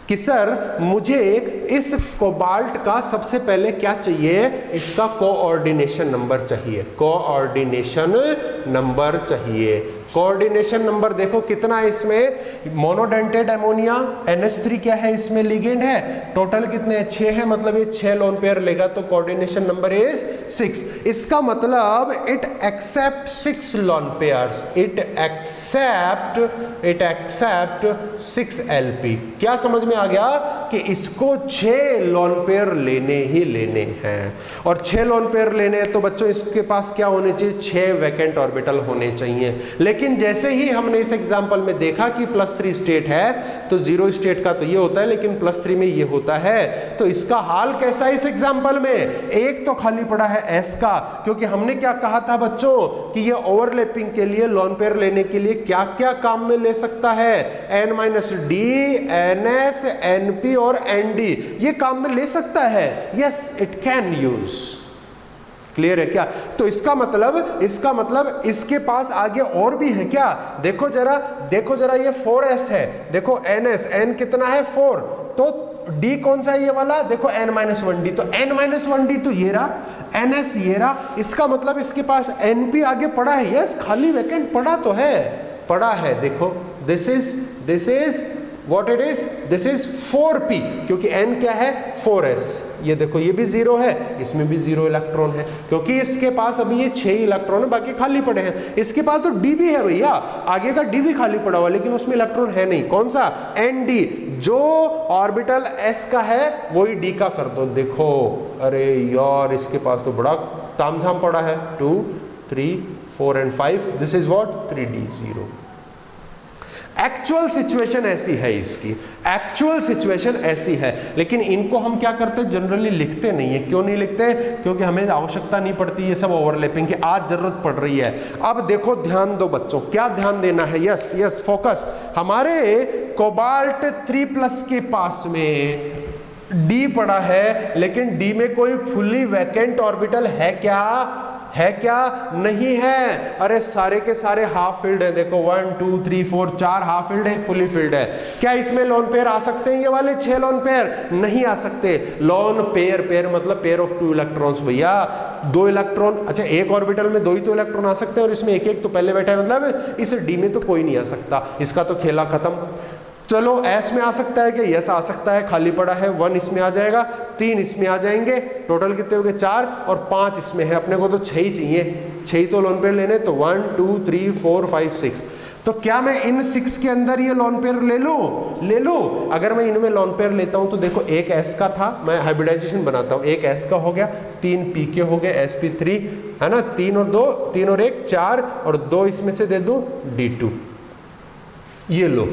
कि सर मुझे इस कोबाल्ट का सबसे पहले क्या चाहिए? इसका कोऑर्डिनेशन नंबर चाहिए, कोऑर्डिनेशन नंबर चाहिए। कोऑर्डिनेशन नंबर देखो कितना है इसमें? मोनोडेंटेड अमोनिया NH3 क्या है? इसमें लिगेंड है। टोटल कितने हैं? 6 है, मतलब ये 6 लोन पेयर लेगा, तो कोऑर्डिनेशन नंबर इज 6। इसका मतलब it accept 6 lone pairs, it accept 6 LP। क्या समझ में आ गया? कि इसको 6 लोन पेयर लेने ही लेने हैं, और 6 लोन पेयर लेने हैं तो बच्चों इसके पास क्या होने चाहिए? 6 वैकेंट ऑर्बिटल होने चाहिए। लेकिन जैसे ही हमने इस एग्जांपल में देखा कि +3 स्टेट है, तो 0 स्टेट का तो ये होता है, लेकिन +3 में ये होता है। तो इसका हाल कैसा है इस एग्जांपल में? एक तो खाली पड़ा है s का, क्योंकि हमने क्या कहा था बच्चों कि ये ओवरलैपिंग के लिए, लोन पेयर लेने के लिए क्या क्या काम में ले सकता है? n-d, ns, np और nd, ये काम में ले सकता है। Yes, it can use. Clear है क्या? तो इसका मतलब इसके पास आगे और भी है क्या? देखो जरा ये 4s है, देखो ns, n कितना है? 4, तो d कौन सा है? ये वाला देखो, n-1d, तो n-1d तो ये रहा, ns ये रहा। इसका मतलब इसके पास np आगे पड़ा है। यस, खाली वैकेंट पड़ा है। देखो this is what it is? This is 4p, क्योंकि n क्या है? 4s। ये देखो ये भी 0 है, इसमें भी 0 इलेक्ट्रॉन है, क्योंकि इसके पास अभी ये 6 इलेक्ट्रॉन है, बाकी खाली पड़े हैं। इसके पास तो d भी है भैया, आगे का d भी खाली पड़ा हुआ, लेकिन उसमें इलेक्ट्रॉन है नहीं। कौन सा? nd। जो ऑर्बिटल s का है वही d का कर दो। देखो, अरे यार इसके पास तो बड़ा तामझाम पड़ा है। 2 3 4 and 5, this is what? 3d 0। Actual situation ऐसी है, इसकी एक्चुअल सिचुएशन ऐसी है, लेकिन इनको हम क्या करते हैं? जनरली लिखते नहीं है। क्यों नहीं लिखते? क्योंकि हमें आवश्यकता नहीं पड़ती ये सब ओवरलैपिंग की, आज जरूरत पड़ रही है। अब देखो, ध्यान दो बच्चों, क्या ध्यान देना है? Yes, focus. हमारे कोबाल्ट 3+ के पास में D पड़ा है, लेकिन D में कोई फुल्ली वैकेंट ऑर्बिटल है क्या? है क्या? नहीं है। अरे सारे के सारे हाफ फिल्ड है। देखो 1 2 3 4 4 हाफ फिल्ड है, एक फुली फिल्ड है। क्या इसमें लोन पेयर आ सकते हैं? ये वाले 6 लोन पेयर नहीं आ सकते। लोन पेयर, पेयर मतलब पेयर ऑफ 2 इलेक्ट्रॉन्स भैया, 2 इलेक्ट्रॉन। अच्छा एक ऑर्बिटल में 2 ही तो इलेक्ट्रॉन आ सकते हैं और इसमें एक एक तो पहले बैठा है, मतलब इस डी में तो कोई नहीं आ सकता। इसका तो खेला खत्म। चलो एस में आ सकता है क्या? यस आ सकता है, खाली पड़ा है। 1 इसमें आ जाएगा, 3 इसमें आ जाएंगे, टोटल कितने हो गए? 4 और 5 इसमें है। अपने को तो 6 ही चाहिए, 6 तो लोन पेयर लेने। तो 1 2 3 4 5 6। तो क्या मैं इन 6 के अंदर ये लोन पेयर ले लूं? अगर मैं इनमें लोन पेयर लेता हूं तो देखो एक एस का था, मैं हाइब्रिडाइजेशन बनाता हूं, एक एस का हो गया, 3 पी के हो गए, sp3 है ना, 3 और 2, 3 और 1 4 और 2 इसमें से दे दूं d2। ये लो,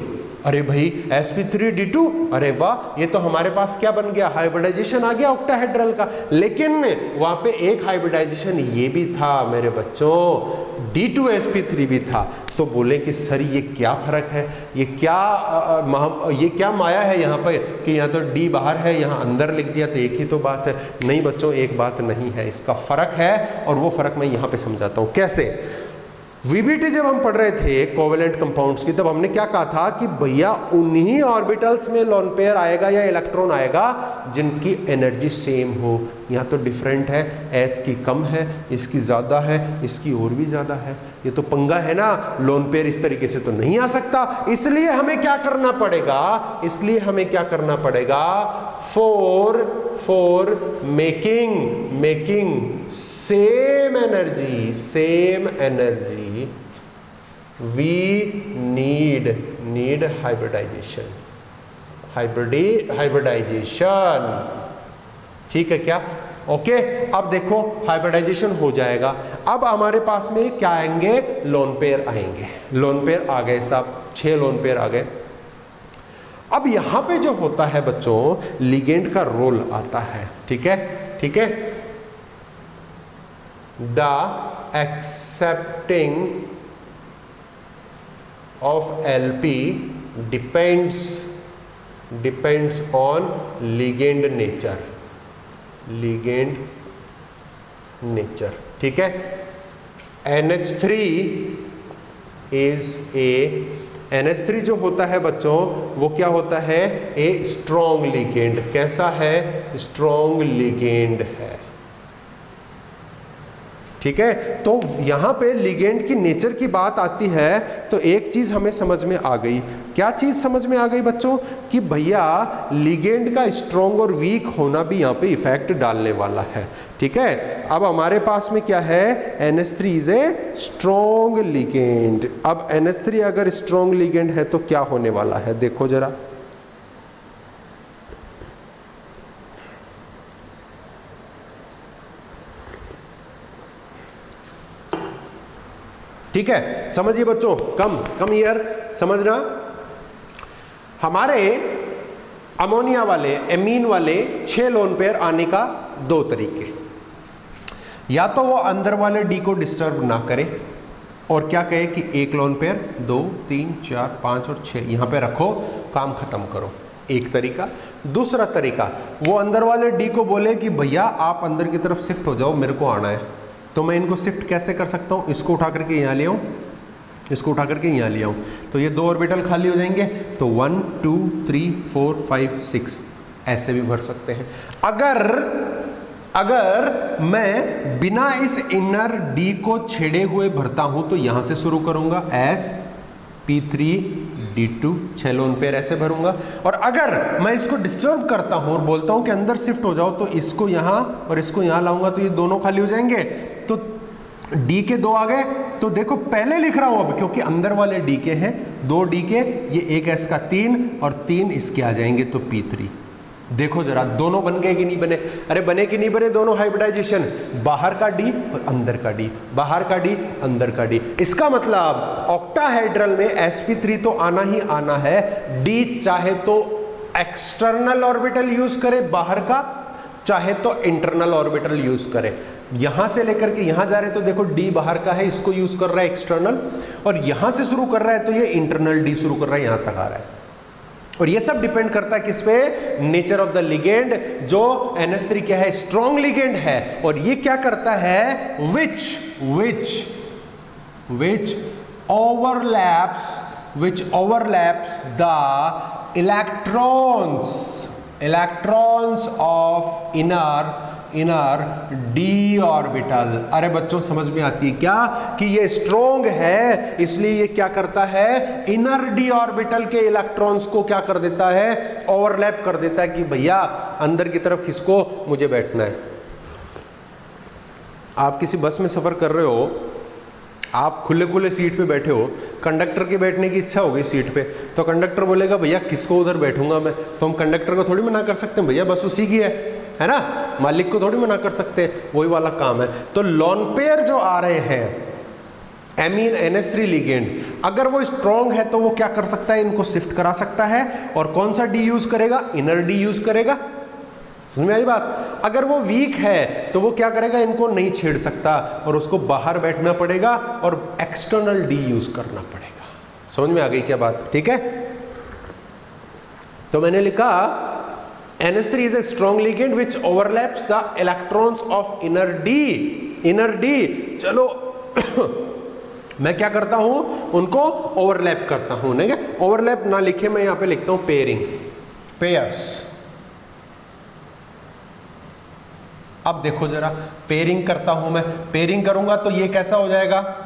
अरे भाई sp3d2, अरे वाह, ये तो हमारे पास क्या बन गया? हाइब्रिडाइजेशन आ गया ऑक्टाहेड्रल का। लेकिन वहां पे एक हाइब्रिडाइजेशन ये भी था मेरे बच्चों, d2sp3 भी था। तो बोले कि सर ये क्या फर्क है, ये क्या माया है यहाँ पे कि यहाँ तो d बाहर है, यहाँ अंदर लिख दिया, तो एक ही तो बात है। नहीं बच्चों, एक बात नहीं है, इसका फर्क है, और वो फर्क मैं यहाँ पे समझाता हूँ कैसे। वीबीटी जब हम पढ़ रहे थे कोवेलेंट कंपाउंड्स की, तब हमने क्या कहा था कि भैया उन्हीं ऑर्बिटल्स में लोन पेयर आएगा या इलेक्ट्रॉन आएगा जिनकी एनर्जी सेम हो। यहाँ तो डिफरेंट है, एस की कम है, इसकी ज़्यादा है, इसकी और भी ज़्यादा है। ये तो पंगा है ना, लोन पेयर इस तरीके से तो नहीं आ सकता। इसलिए हमें क्या करना पड़ेगा? For making same energy we need hybridization। ठीक है क्या? ओके, अब देखो हाइब्रिडाइजेशन हो जाएगा। अब हमारे पास में क्या आएंगे? लोन पेयर आएंगे। लोन पेयर आ गए साहब, 6 लोन पेयर आ गए। अब यहां पे जो होता है बच्चों, लिगेंड का रोल आता है। ठीक है, the accepting of LP depends on ligand nature। ठीक है, NH3 जो होता है बच्चों, वो क्या होता है? A strong ligand. कैसा है? स्ट्रॉन्ग लिगेंड है। ठीक है, तो यहां पे लिगेंड की नेचर की बात आती है तो एक चीज हमें समझ में आ गई। क्या चीज समझ में आ गई बच्चों? कि भैया लिगेंड का स्ट्रॉन्ग और वीक होना भी यहां पे इफेक्ट डालने वाला है। ठीक है, अब हमारे पास में क्या है? NH3 is a strong ligand. अब NH3 अगर स्ट्रॉन्ग लिगेंड है तो क्या होने वाला है? देखो जरा, ठीक है, समझिए बच्चों, कम ईयर समझना। हमारे अमोनिया वाले, एमीन वाले 6 लोन पेयर आने का 2 तरीके। या तो वो अंदर वाले डी को डिस्टर्ब ना करे और क्या कहे कि 1 लोन पेयर 2 3 4 5 और 6 यहां पे रखो, काम खत्म करो। एक तरीका। दूसरा तरीका, वो अंदर वाले डी को बोले कि भैया आप अंदर की तरफ शिफ्ट हो जाओ, मेरे को आना है। तो मैं इनको शिफ्ट कैसे कर सकता हूँ? इसको उठा करके यहाँ ले आऊँ, इसको उठा करके यहाँ ले आऊँ, तो ये 2 ऑर्बिटल खाली हो जाएंगे। तो 1 2 3 4 5 6 ऐसे भी भर सकते हैं। अगर मैं बिना इस इनर डी को छेड़े हुए भरता हूँ तो यहाँ से शुरू करूँगा, sp3d2 6 लोन पेयर ऐसे भरूंगा। और अगर मैं इसको डिस्टर्ब करता हूं और बोलता हूं कि अंदर शिफ्ट हो जाओ, तो इसको यहां और इसको यहां लाऊंगा, तो ये दोनों खाली हो जाएंगे। तो डी के 2 आ गए। तो देखो पहले लिख रहा हूं अब, क्योंकि अंदर वाले डी के हैं 2 डी के, ये एक एस का 3 और 3 इसके आ जाएंगे, तो p3। देखो जरा दोनों बन गए कि नहीं बने? अरे बने कि नहीं बने दोनों हाइब्रिडाइजेशन? बाहर का डी और अंदर का डी, बाहर का डी अंदर का डी। इसका मतलब ऑक्टाहेड्रल में sp3 तो आना ही आना है। डी चाहे तो एक्सटर्नल ऑर्बिटल यूज करे बाहर का, चाहे तो इंटरनल ऑर्बिटल यूज करे। यहां से लेकर के यहां जा रहे तो देखो डी बाहर का है, इसको यूज कर रहा है एक्सटर्नल, और यहां से शुरू कर रहा है तो ये इंटरनल डी शुरू कर रहा है, यहां तक आ रहा है। और ये सब डिपेंड करता है किस पे, नेचर ऑफ द लिगेंड। जो NH3 क्या है, स्ट्रॉन्ग लिगेंड है, और ये क्या करता है, which overlaps the electrons of inner d orbital. अरे बच्चों समझ में आती है क्या कि ये स्ट्रॉन्ग है, इसलिए ये क्या करता है, इनर डी ऑर्बिटल के इलेक्ट्रॉन्स को क्या कर देता है, ओवरलैप कर देता है कि भैया अंदर की तरफ किसको, मुझे बैठना है। आप किसी बस में सफर कर रहे हो, आप खुले सीट पे बैठे हो, कंडक्टर के बैठने की इच्छा होगी सीट पे, तो कंडक्टर बोलेगा भैया किसको उधर बैठूंगा मैं, तो हम कंडक्टर को थोड़ी मना कर सकते हैं, भैया बस उसी की है ना, मालिक को थोड़ी मना कर सकते हैं, वही वाला काम है। तो लॉन पेयर जो आ रहे हैं एमीन NH3 लिगेंड, अगर वो स्ट्रॉन्ग है तो वो क्या कर सकता है, इनको शिफ्ट करा सकता है, और कौन सा डी यूज करेगा, इनर डी यूज करेगा। समझ में आई बात। अगर वो वीक है तो वो क्या करेगा, इनको नहीं छेड़ सकता और उसको बाहर बैठना पड़ेगा और एक्सटर्नल डी यूज करना पड़ेगा। समझ में आ गई क्या बात, ठीक है। तो मैंने लिखा NH3 is a strong ligand which overlaps the electrons of inner D। चलो मैं क्या करता हूं, उनको ओवरलैप करता हूं, नहीं है, ओवरलैप ना लिखे, मैं यहां पे लिखता हूं पेयर्स। अब देखो जरा, पेयरिंग करता हूं मैं, पेयरिंग करूंगा तो ये कैसा हो जाएगा,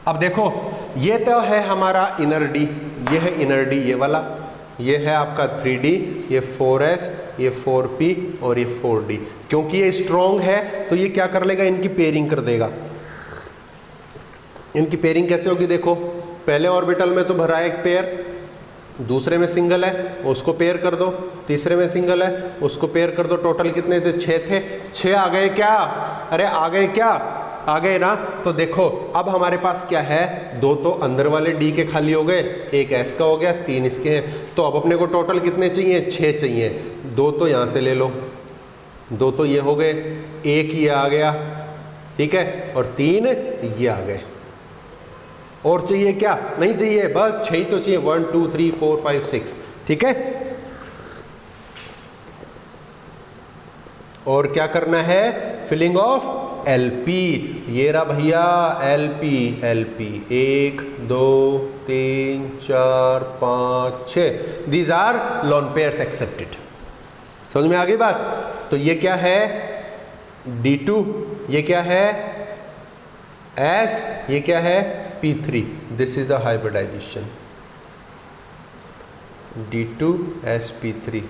अब देखो ये तो है हमारा इनर डी, ये है इनर डी, ये वाला, ये है आपका 3D, ये 4S, ये 4P और ये 4D। क्योंकि ये स्ट्रॉन्ग है तो ये क्या कर लेगा, इनकी पेयरिंग कर देगा। इनकी पेयरिंग कैसे होगी, देखो पहले ऑर्बिटल में तो भरा है एक पेयर, दूसरे में सिंगल है, उसको पेयर कर दो, तीसरे में सिंगल है, उसको पेयर कर दो। टोटल कितने थे, 6 थे, 6 आ गए क्या, अरे आ गए क्या, आ गए ना। तो देखो अब हमारे पास क्या है, 2 तो अंदर वाले डी के खाली हो गए, 1 एस का हो गया, 3 इसके हैं। तो अब अपने को टोटल कितने चाहिए, 6 चाहिए। 2 तो यहाँ से ले लो, 2 तो ये हो गए, 1 ये आ गया, ठीक है, और 3 ये आ गए। और चाहिए क्या, नहीं चाहिए, बस 6 ही तो चाहिए, 1 2 3 4 5 6, ठीक है। और क्या करना है, फिलिंग ऑफ LP, ये रहा भैया LP, 1 2 3 4 5 6, these are lone pairs accepted. समझ में आ गई बात। तो ये क्या है D2, ये क्या है S, ये क्या है P3, this is the hybridization D2sp3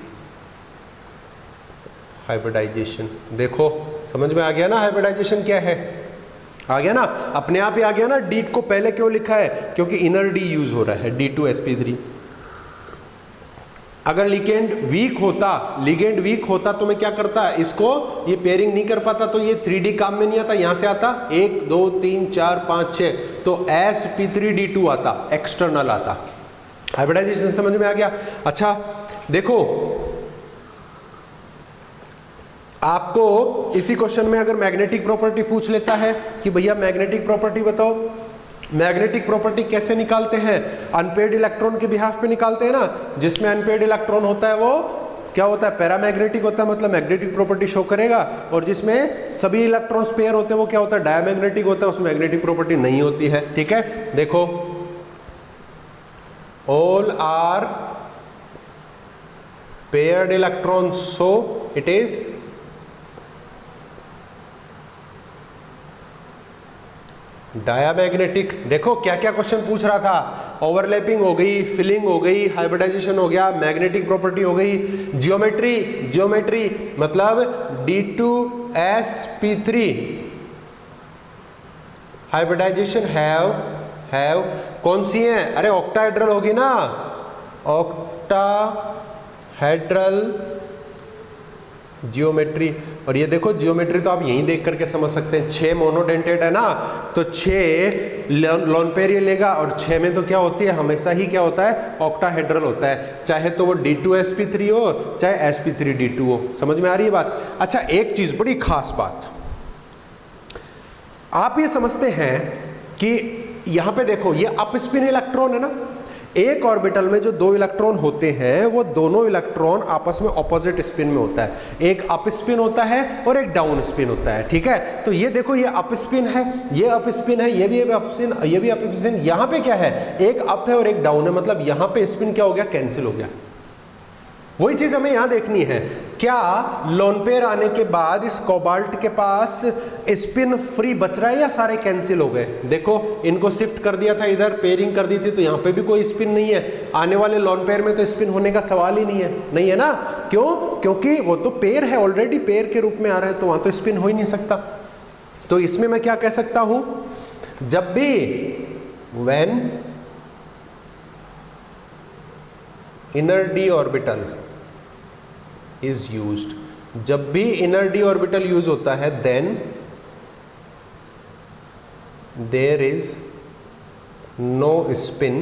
hybridization. देखो समझ में आ गया ना, हाइब्रिडाइजेशन क्या है, आ गया ना, अपने आप ही आ गया ना। डी को पहले क्यों लिखा है, क्योंकि इनर डी यूज हो रहा है, D2sp3। अगर लिगेंड वीक होता तो मैं क्या करता, इसको ये पेयरिंग नहीं कर पाता, तो ये 3D काम में नहीं आता, यहां से आता 1 2 3 4 5 6, तो sp3d2 आता, एक्सटर्नल आता। हाइब्रिडाइजेशन समझ में आ गया। अच्छा देखो, आपको इसी क्वेश्चन में अगर मैग्नेटिक प्रॉपर्टी पूछ लेता है कि भैया मैग्नेटिक प्रॉपर्टी बताओ, मैग्नेटिक प्रॉपर्टी कैसे निकालते हैं, अनपेड इलेक्ट्रॉन के बिहाफ पे निकालते हैं ना। जिसमें अनपेड इलेक्ट्रॉन होता है वो क्या होता है, पैरामैग्नेटिक होता है, मतलब मैग्नेटिक प्रॉपर्टी शो करेगा। और जिसमें सभी इलेक्ट्रॉन्स पेयर होते हैं वो क्या होता है, डायमैग्नेटिक होता है, उसमें मैग्नेटिक प्रॉपर्टी नहीं होती है, ठीक है। देखो all are paired electrons, so it is diamagnetic. देखो क्या क्या क्वेश्चन पूछ रहा था, ओवरलैपिंग हो गई, फिलिंग हो गई, हाइब्रिडाइजेशन हो गया, मैग्नेटिक प्रॉपर्टी हो गई, जियोमेट्री मतलब D2sp3 हाइब्रिडाइजेशन हैव कौन सी है, अरे ऑक्टाहेड्रल होगी ना, ऑक्टाहेड्रल जियोमेट्री, और ये देखो जियोमेट्री तो आप यहीं देख करके समझ सकते हैं, 6 मोनोडेंटेड है ना, तो 6 लोन पेयर ये लेगा, और 6 में तो क्या होती है, हमेशा ही क्या होता है, ऑक्टाहेड्रल होता है, चाहे तो वो D2sp3 हो चाहे sp3d2 हो। समझ में आ रही है बात? अच्छा, एक चीज बड़ी खास बात, आप ये समझते हैं कि यहां पे देखो ये अप स्पिन इलेक्ट्रॉन है ना, एक ऑर्बिटल में जो 2 इलेक्ट्रॉन होते हैं वो दोनों इलेक्ट्रॉन आपस में ऑपोजिट स्पिन में होता है, एक अप स्पिन होता है और एक डाउन स्पिन होता है, ठीक है। तो ये देखो ये अप स्पिन है, ये अप स्पिन है, ये भी अप स्पिन, ये भी अप स्पिन, यहां पे क्या है, एक अप है और एक डाउन है, मतलब यहां पे स्पिन क्या हो गया, कैंसिल हो गया। वही चीज हमें यहां देखनी है, क्या लोन पेयर आने के बाद इस कोबाल्ट के पास स्पिन फ्री बच रहा है या सारे कैंसिल हो गए। देखो इनको शिफ्ट कर दिया था इधर, पेयरिंग कर दी थी, तो यहां पे भी कोई स्पिन नहीं है, आने वाले लोन पेयर में तो स्पिन होने का सवाल ही नहीं है ना। क्यों? क्योंकि वो तो पेयर है, ऑलरेडी पेयर के रूप में आ रहा है, तो वहां तो स्पिन हो ही नहीं सकता। तो इसमें मैं क्या कह सकता हूं, जब भी when inner d orbital is used, जब भी इनर डी ऑर्बिटल यूज होता है, then there is no spin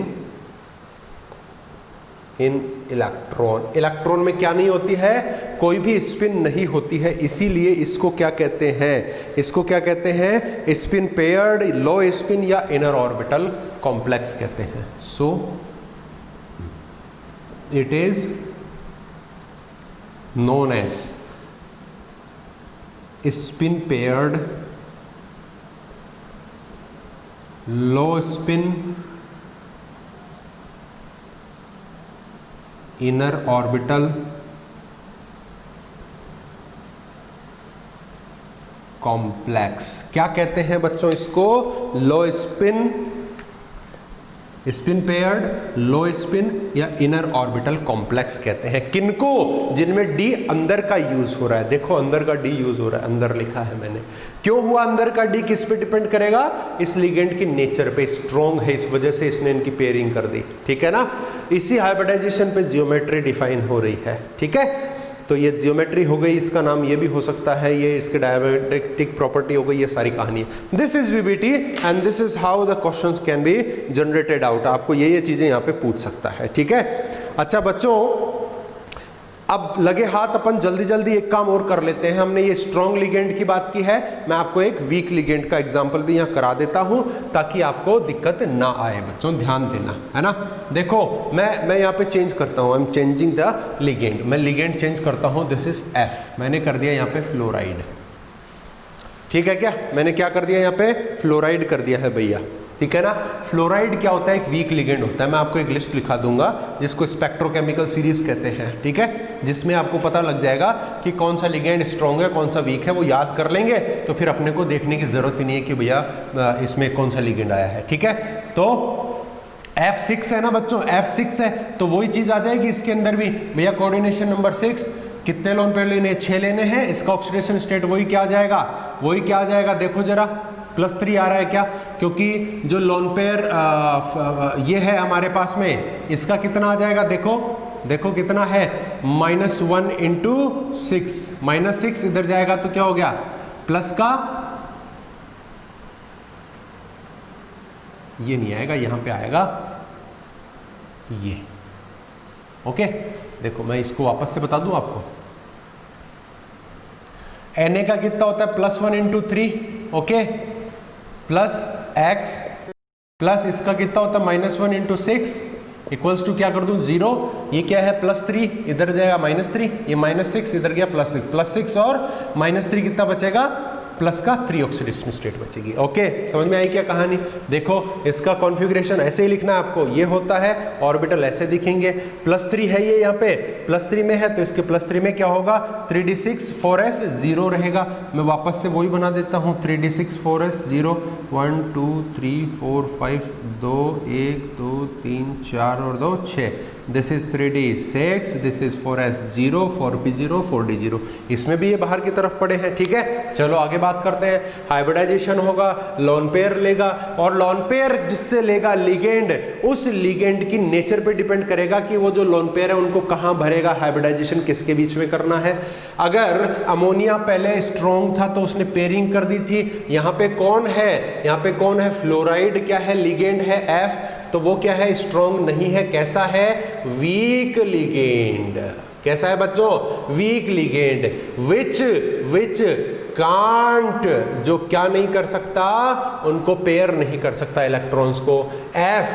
in electron. Electron में क्या नहीं होती है, कोई भी स्पिन नहीं होती है, इसीलिए इसको क्या कहते हैं, इसको क्या कहते हैं, स्पिन पेयर्ड लो स्पिन या इनर ऑर्बिटल कॉम्प्लेक्स कहते हैं। सो it is known as spin paired low spin inner orbital complex। क्या कहते हैं बच्चों इसको, लो स्पिन पेयर्ड लो स्पिन या इनर ऑर्बिटल कॉम्प्लेक्स कहते हैं। किनको? जिनमें डी अंदर का यूज हो रहा है। देखो अंदर का डी यूज हो रहा है, अंदर लिखा है मैंने। क्यों हुआ अंदर का डी, किस पे डिपेंड करेगा, इस लिगेंड की नेचर पे, स्ट्रॉन्ग है इस वजह से इसने इनकी पेयरिंग कर दी, ठीक है ना। इसी हाइब्रिडाइजेशन पे जियोमेट्री डिफाइन हो रही है, ठीक है। तो ये जियोमेट्री हो गई, इसका नाम ये भी हो सकता है, ये इसके डायमेट्रिक प्रॉपर्टी हो गई, ये सारी कहानी है। This is VBT and this is how the questions can be generated out. आपको ये चीजें यहाँ पे पूछ सकता है, ठीक है। अच्छा बच्चों, अब लगे हाथ अपन जल्दी जल्दी एक काम और कर लेते हैं। हमने ये स्ट्रॉन्ग लिगेंड की बात की है, मैं आपको एक वीक लिगेंड का एग्जांपल भी यहाँ करा देता हूं ताकि आपको दिक्कत ना आए। बच्चों ध्यान देना, है ना। देखो मैं यहाँ पे चेंज करता हूँ, I am changing the ligand. मैं लिगेंड चेंज करता हूँ, दिस इज एफ, मैंने कर दिया यहाँ पे फ्लोराइड, ठीक है क्या। मैंने क्या कर दिया यहाँ पे, फ्लोराइड कर दिया है भैया, ठीक है ना। फ्लोराइड क्या होता है, एक वीक लिगेंड होता है। मैं आपको एक लिस्ट लिखा दूंगा जिसको स्पेक्ट्रोकेमिकल सीरीज कहते हैं, ठीक है, जिसमें आपको पता लग जाएगा कि कौन सा लिगेंड स्ट्रॉन्ग है कौन सा वीक है। वो याद कर लेंगे तो फिर अपने को देखने की जरूरत ही नहीं है कि भैया इसमें कौन सा लिगेंड आया है, ठीक है। तो F6 है ना बच्चों, F6 है तो वही चीज आ जाएगी इसके अंदर भी। भैया कोऑर्डिनेशन नंबर 6, कितने लोन पेयर लेने, 6 लेने हैं। इसका ऑक्सीडेशन स्टेट वही क्या आ जाएगा, वही क्या आ जाएगा, देखो जरा +3 आ रहा है क्या, क्योंकि जो लोन पेयर ये है हमारे पास में, इसका कितना आ जाएगा, देखो देखो कितना है, -1 × 6, -6 इधर जाएगा तो क्या हो गया, प्लस का ये नहीं आएगा, यहां पे आएगा ये, ओके। देखो मैं इसको वापस से बता दूं आपको, Na का कितना होता है, +1 × 3, ओके, प्लस x प्लस इसका कितना होता है, -1 × 6 इक्वल्स टू क्या कर दूं 0। ये क्या है, +3 इधर जाएगा -3, ये -6 इधर गया +6 और -3 कितना बचेगा, प्लस का 3 ऑक्सीडेशन स्टेट बचेगी। ओके, समझ में आई क्या कहानी। देखो इसका कॉन्फ़िगरेशन ऐसे ही लिखना है आपको, ये होता है ऑर्बिटल ऐसे दिखेंगे, +3 है ये, यहाँ पे +3 में है तो इसके +3 में क्या होगा, 3d6 4s 0 रहेगा। मैं वापस से वही बना देता हूँ, 3d6 4s 0, 1 2 3 4 5 2 1 2 3 4 और 2 6, this is 3d6, this is 4s 0, 4p 0, 4d 0। इसमें भी ये बाहर की तरफ पड़े हैं, ठीक है। चलो आगे बात करते हैं, हाइब्रिडाइजेशन होगा, लोन पेयर लेगा, और लोन पेयर जिससे लेगा लिगेंड, उस लिगेंड की नेचर पे डिपेंड करेगा कि वो जो लोन पेयर है उनको कहां भरेगा, हाइब्रिडाइजेशन किसके बीच में करना है। अगर अमोनिया पहले स्ट्रॉन्ग था तो उसने पेयरिंग कर दी थी, यहां पे कौन है, यहां पे कौन है, फ्लोराइड क्या है, लिगेंड है F, तो वो क्या है, स्ट्रॉन्ग नहीं है, कैसा है, वीक लिगेंड। कैसा है बच्चों, वीक लिगेंड, विच कांट, जो क्या नहीं कर सकता, उनको पेयर नहीं कर सकता इलेक्ट्रॉन्स को। F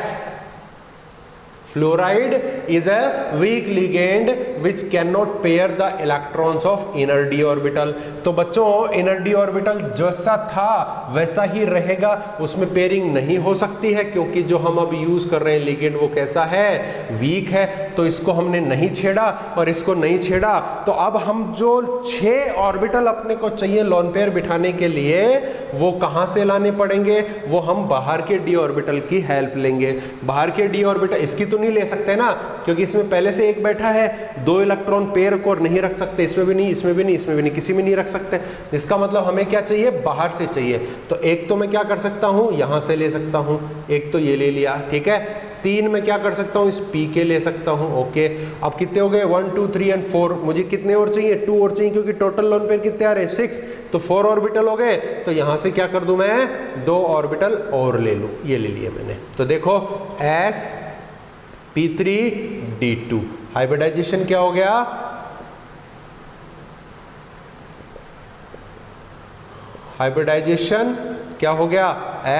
fluoride is a weak ligand which cannot pair the electrons of inner d orbital। तो बच्चों inner d orbital जैसा था वैसा ही रहेगा, उसमें पेयरिंग नहीं हो सकती है, क्योंकि जो हम अब यूज कर रहे हैं लिगेंड वो कैसा है, वीक है। तो इसको हमने नहीं छेड़ा और इसको नहीं छेड़ा, तो अब हम जो 6 ऑर्बिटल अपने को चाहिए लोन पेयर बिठाने के लिए, वो कहां से लाने पड़ेंगे, वो हम बाहर के d ऑर्बिटल की हेल्प लेंगे। बाहर के d ऑर्बिटल, इसकी तो नहीं ले सकते ना, क्योंकि इसमें पहले से एक बैठा है, 2 इलेक्ट्रॉन पेयर को नहीं रख सकते, इसमें भी नहीं, इसमें भी नहीं, इसमें भी नहीं, किसी में नहीं रख सकते। इसका मतलब हमें क्या चाहिए, बाहर से चाहिए। तो एक तो मैं क्या कर सकता हूं, यहां से ले सकता हूं, एक तो ये ले लिया, ठीक है। 3 में क्या कर सकता हूं, इस पी के ले सकता हूं, ओके। अब कितने हो गए, 1 2 3 एंड 4, मुझे कितने और चाहिए, 2 और चाहिए, क्योंकि टोटल लोन पेयर कितने आ रहे हैं, 6, तो 4 ऑर्बिटल हो गए। तो यहां से क्या कर दूं मैं, 2 ऑर्बिटल और ले लूं, ये ले लिया मैंने। तो देखो sp3d2, हाइब्रिडाइजेशन क्या हो गया, हाइब्रिडाइजेशन क्या हो गया,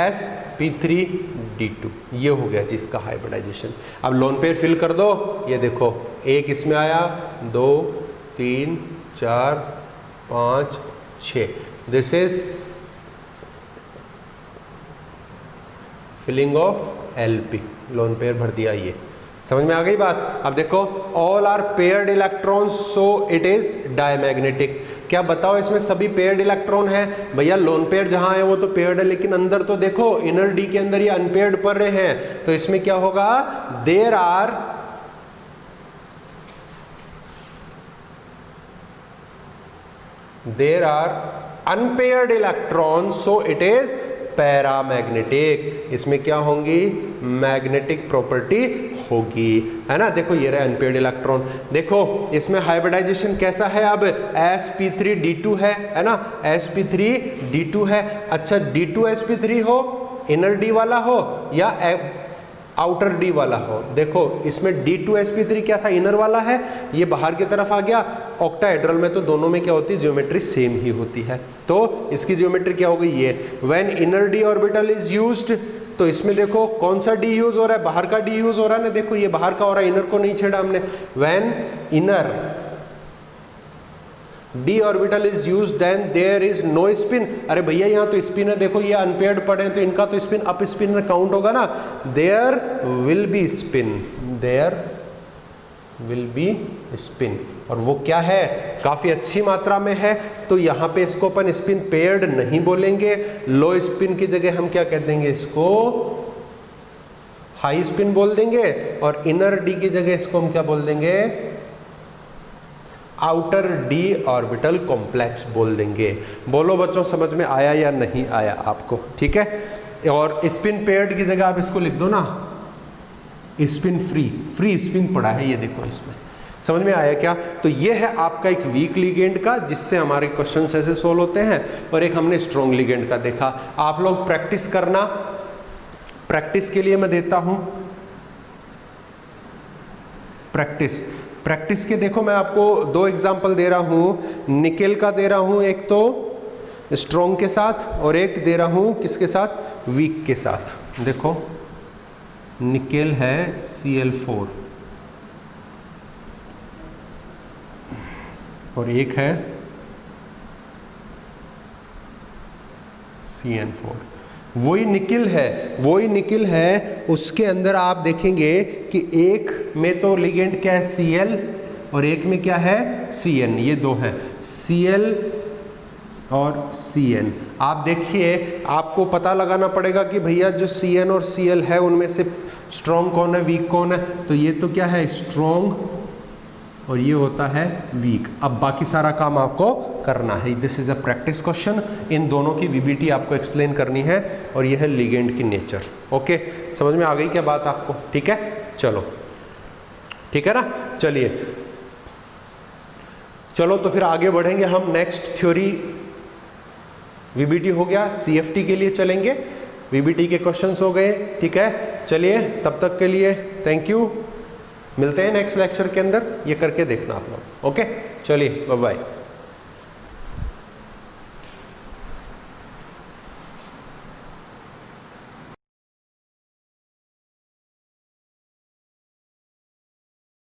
sp3d2, ये हो गया जिसका हाइब्रिडाइजेशन। अब लोन पेयर फिल कर दो, ये देखो, एक इसमें आया, 2 3 4 5 6, this is filling of LP, lone pair भर दिया। ये समझ में आ गई बात। अब देखो, all are paired electrons so it is diamagnetic. क्या बताओ, इसमें सभी पेयर्ड इलेक्ट्रॉन है, भैया लोन पेयर जहां है वो तो पेयर्ड है, लेकिन अंदर तो देखो इनर डी के अंदर ये अनपेयर्ड पड़ रहे हैं। तो इसमें क्या होगा, there are unpaired electron so it is paramagnetic. इसमें क्या होंगी, मैग्नेटिक प्रॉपर्टी होगी, है ना। देखो ये रहा अनपेयर्ड इलेक्ट्रॉन, देखो इसमें हाइब्रिडाइजेशन कैसा है, अब sp3d2 है ना, sp3d2 है। अच्छा, d2sp3 हो, इनर डी वाला हो या आउटर डी वाला हो। देखो इसमें d2sp3 क्या था, इनर वाला है, ये बाहर की तरफ आ गया। ऑक्टाहेड्रल में तो दोनों में क्या होती है, ज्योमेट्री सेम ही होती है। तो इसकी ज्योमेट्री क्या हो गई, ये when inner d orbital is used, तो इसमें देखो कौन सा डी यूज हो रहा है, बाहर का डी यूज हो रहा है ना। देखो ये बाहर का हो रहा है, इनर को नहीं छेड़ा हमने। When inner d orbital is use then there is no spin. अरे भैया यहाँ तो स्पिन है, देखो ये अनपेयर्ड पड़े हैं, तो इनका तो स्पिन अप स्पिन काउंट होगा ना। There will be spin, there will be spin, और वो क्या है, काफी अच्छी मात्रा में है। तो यहाँ पे इसको अपन स्पिन पेयर्ड नहीं बोलेंगे, लो स्पिन की जगह हम क्या कह देंगे, इसको हाई स्पिन बोल देंगे, और इनर डी की जगह इसको हम क्या बोल देंगे, आउटर डी ऑर्बिटल कॉम्प्लेक्स बोल देंगे। बोलो बच्चों, समझ में आया या नहीं आया आपको, ठीक है। और स्पिन पेयर्ड की जगह आप इसको लिख दो ना, स्पिन फ्री स्पिन पड़ा है, ये देखो इसमें। समझ में आया क्या। तो ये है आपका एक वीक लिगेंड का, जिससे हमारे क्वेश्चंस ऐसे सोल्व होते हैं, और एक हमने स्ट्रॉन्ग लिगेंड का देखा। आप लोग प्रैक्टिस करना, प्रैक्टिस के लिए मैं देता हूं प्रैक्टिस के। देखो मैं आपको 2 एग्जांपल दे रहा हूं, निकेल का दे रहा हूं, एक तो स्ट्रॉन्ग के साथ, और एक दे रहा हूं किसके साथ, वीक के साथ। देखो निकेल है Cl4 और एक है CN4। वही निकिल है, उसके अंदर आप देखेंगे कि एक में तो लिगेंड क्या है, Cl, और एक में क्या है, Cn। ये 2 हैं, Cl और Cn। आप देखिए, आपको पता लगाना पड़ेगा कि भैया जो Cn और Cl है उनमें से स्ट्रॉन्ग कौन है, वीक कौन है। तो ये तो क्या है, स्ट्रॉन्ग और ये होता है वीक। अब बाकी सारा काम आपको करना है। This is a practice question. इन दोनों की वीबीटी आपको एक्सप्लेन करनी है और ये है लिगेंड की नेचर। ओके, समझ में आ गई क्या बात आपको? ठीक है, चलो ठीक है ना। चलिए चलो तो फिर आगे बढ़ेंगे हम। नेक्स्ट थ्योरी वीबीटी हो गया, सीएफटी के लिए चलेंगे, वीबीटी के क्वेश्चंस हो गए। ठीक है, चलिए तब तक के लिए थैंक यू। मिलते हैं नेक्स्ट लेक्चर के अंदर, ये करके देखना आप लोग। ओके, चलिए बाय बाय।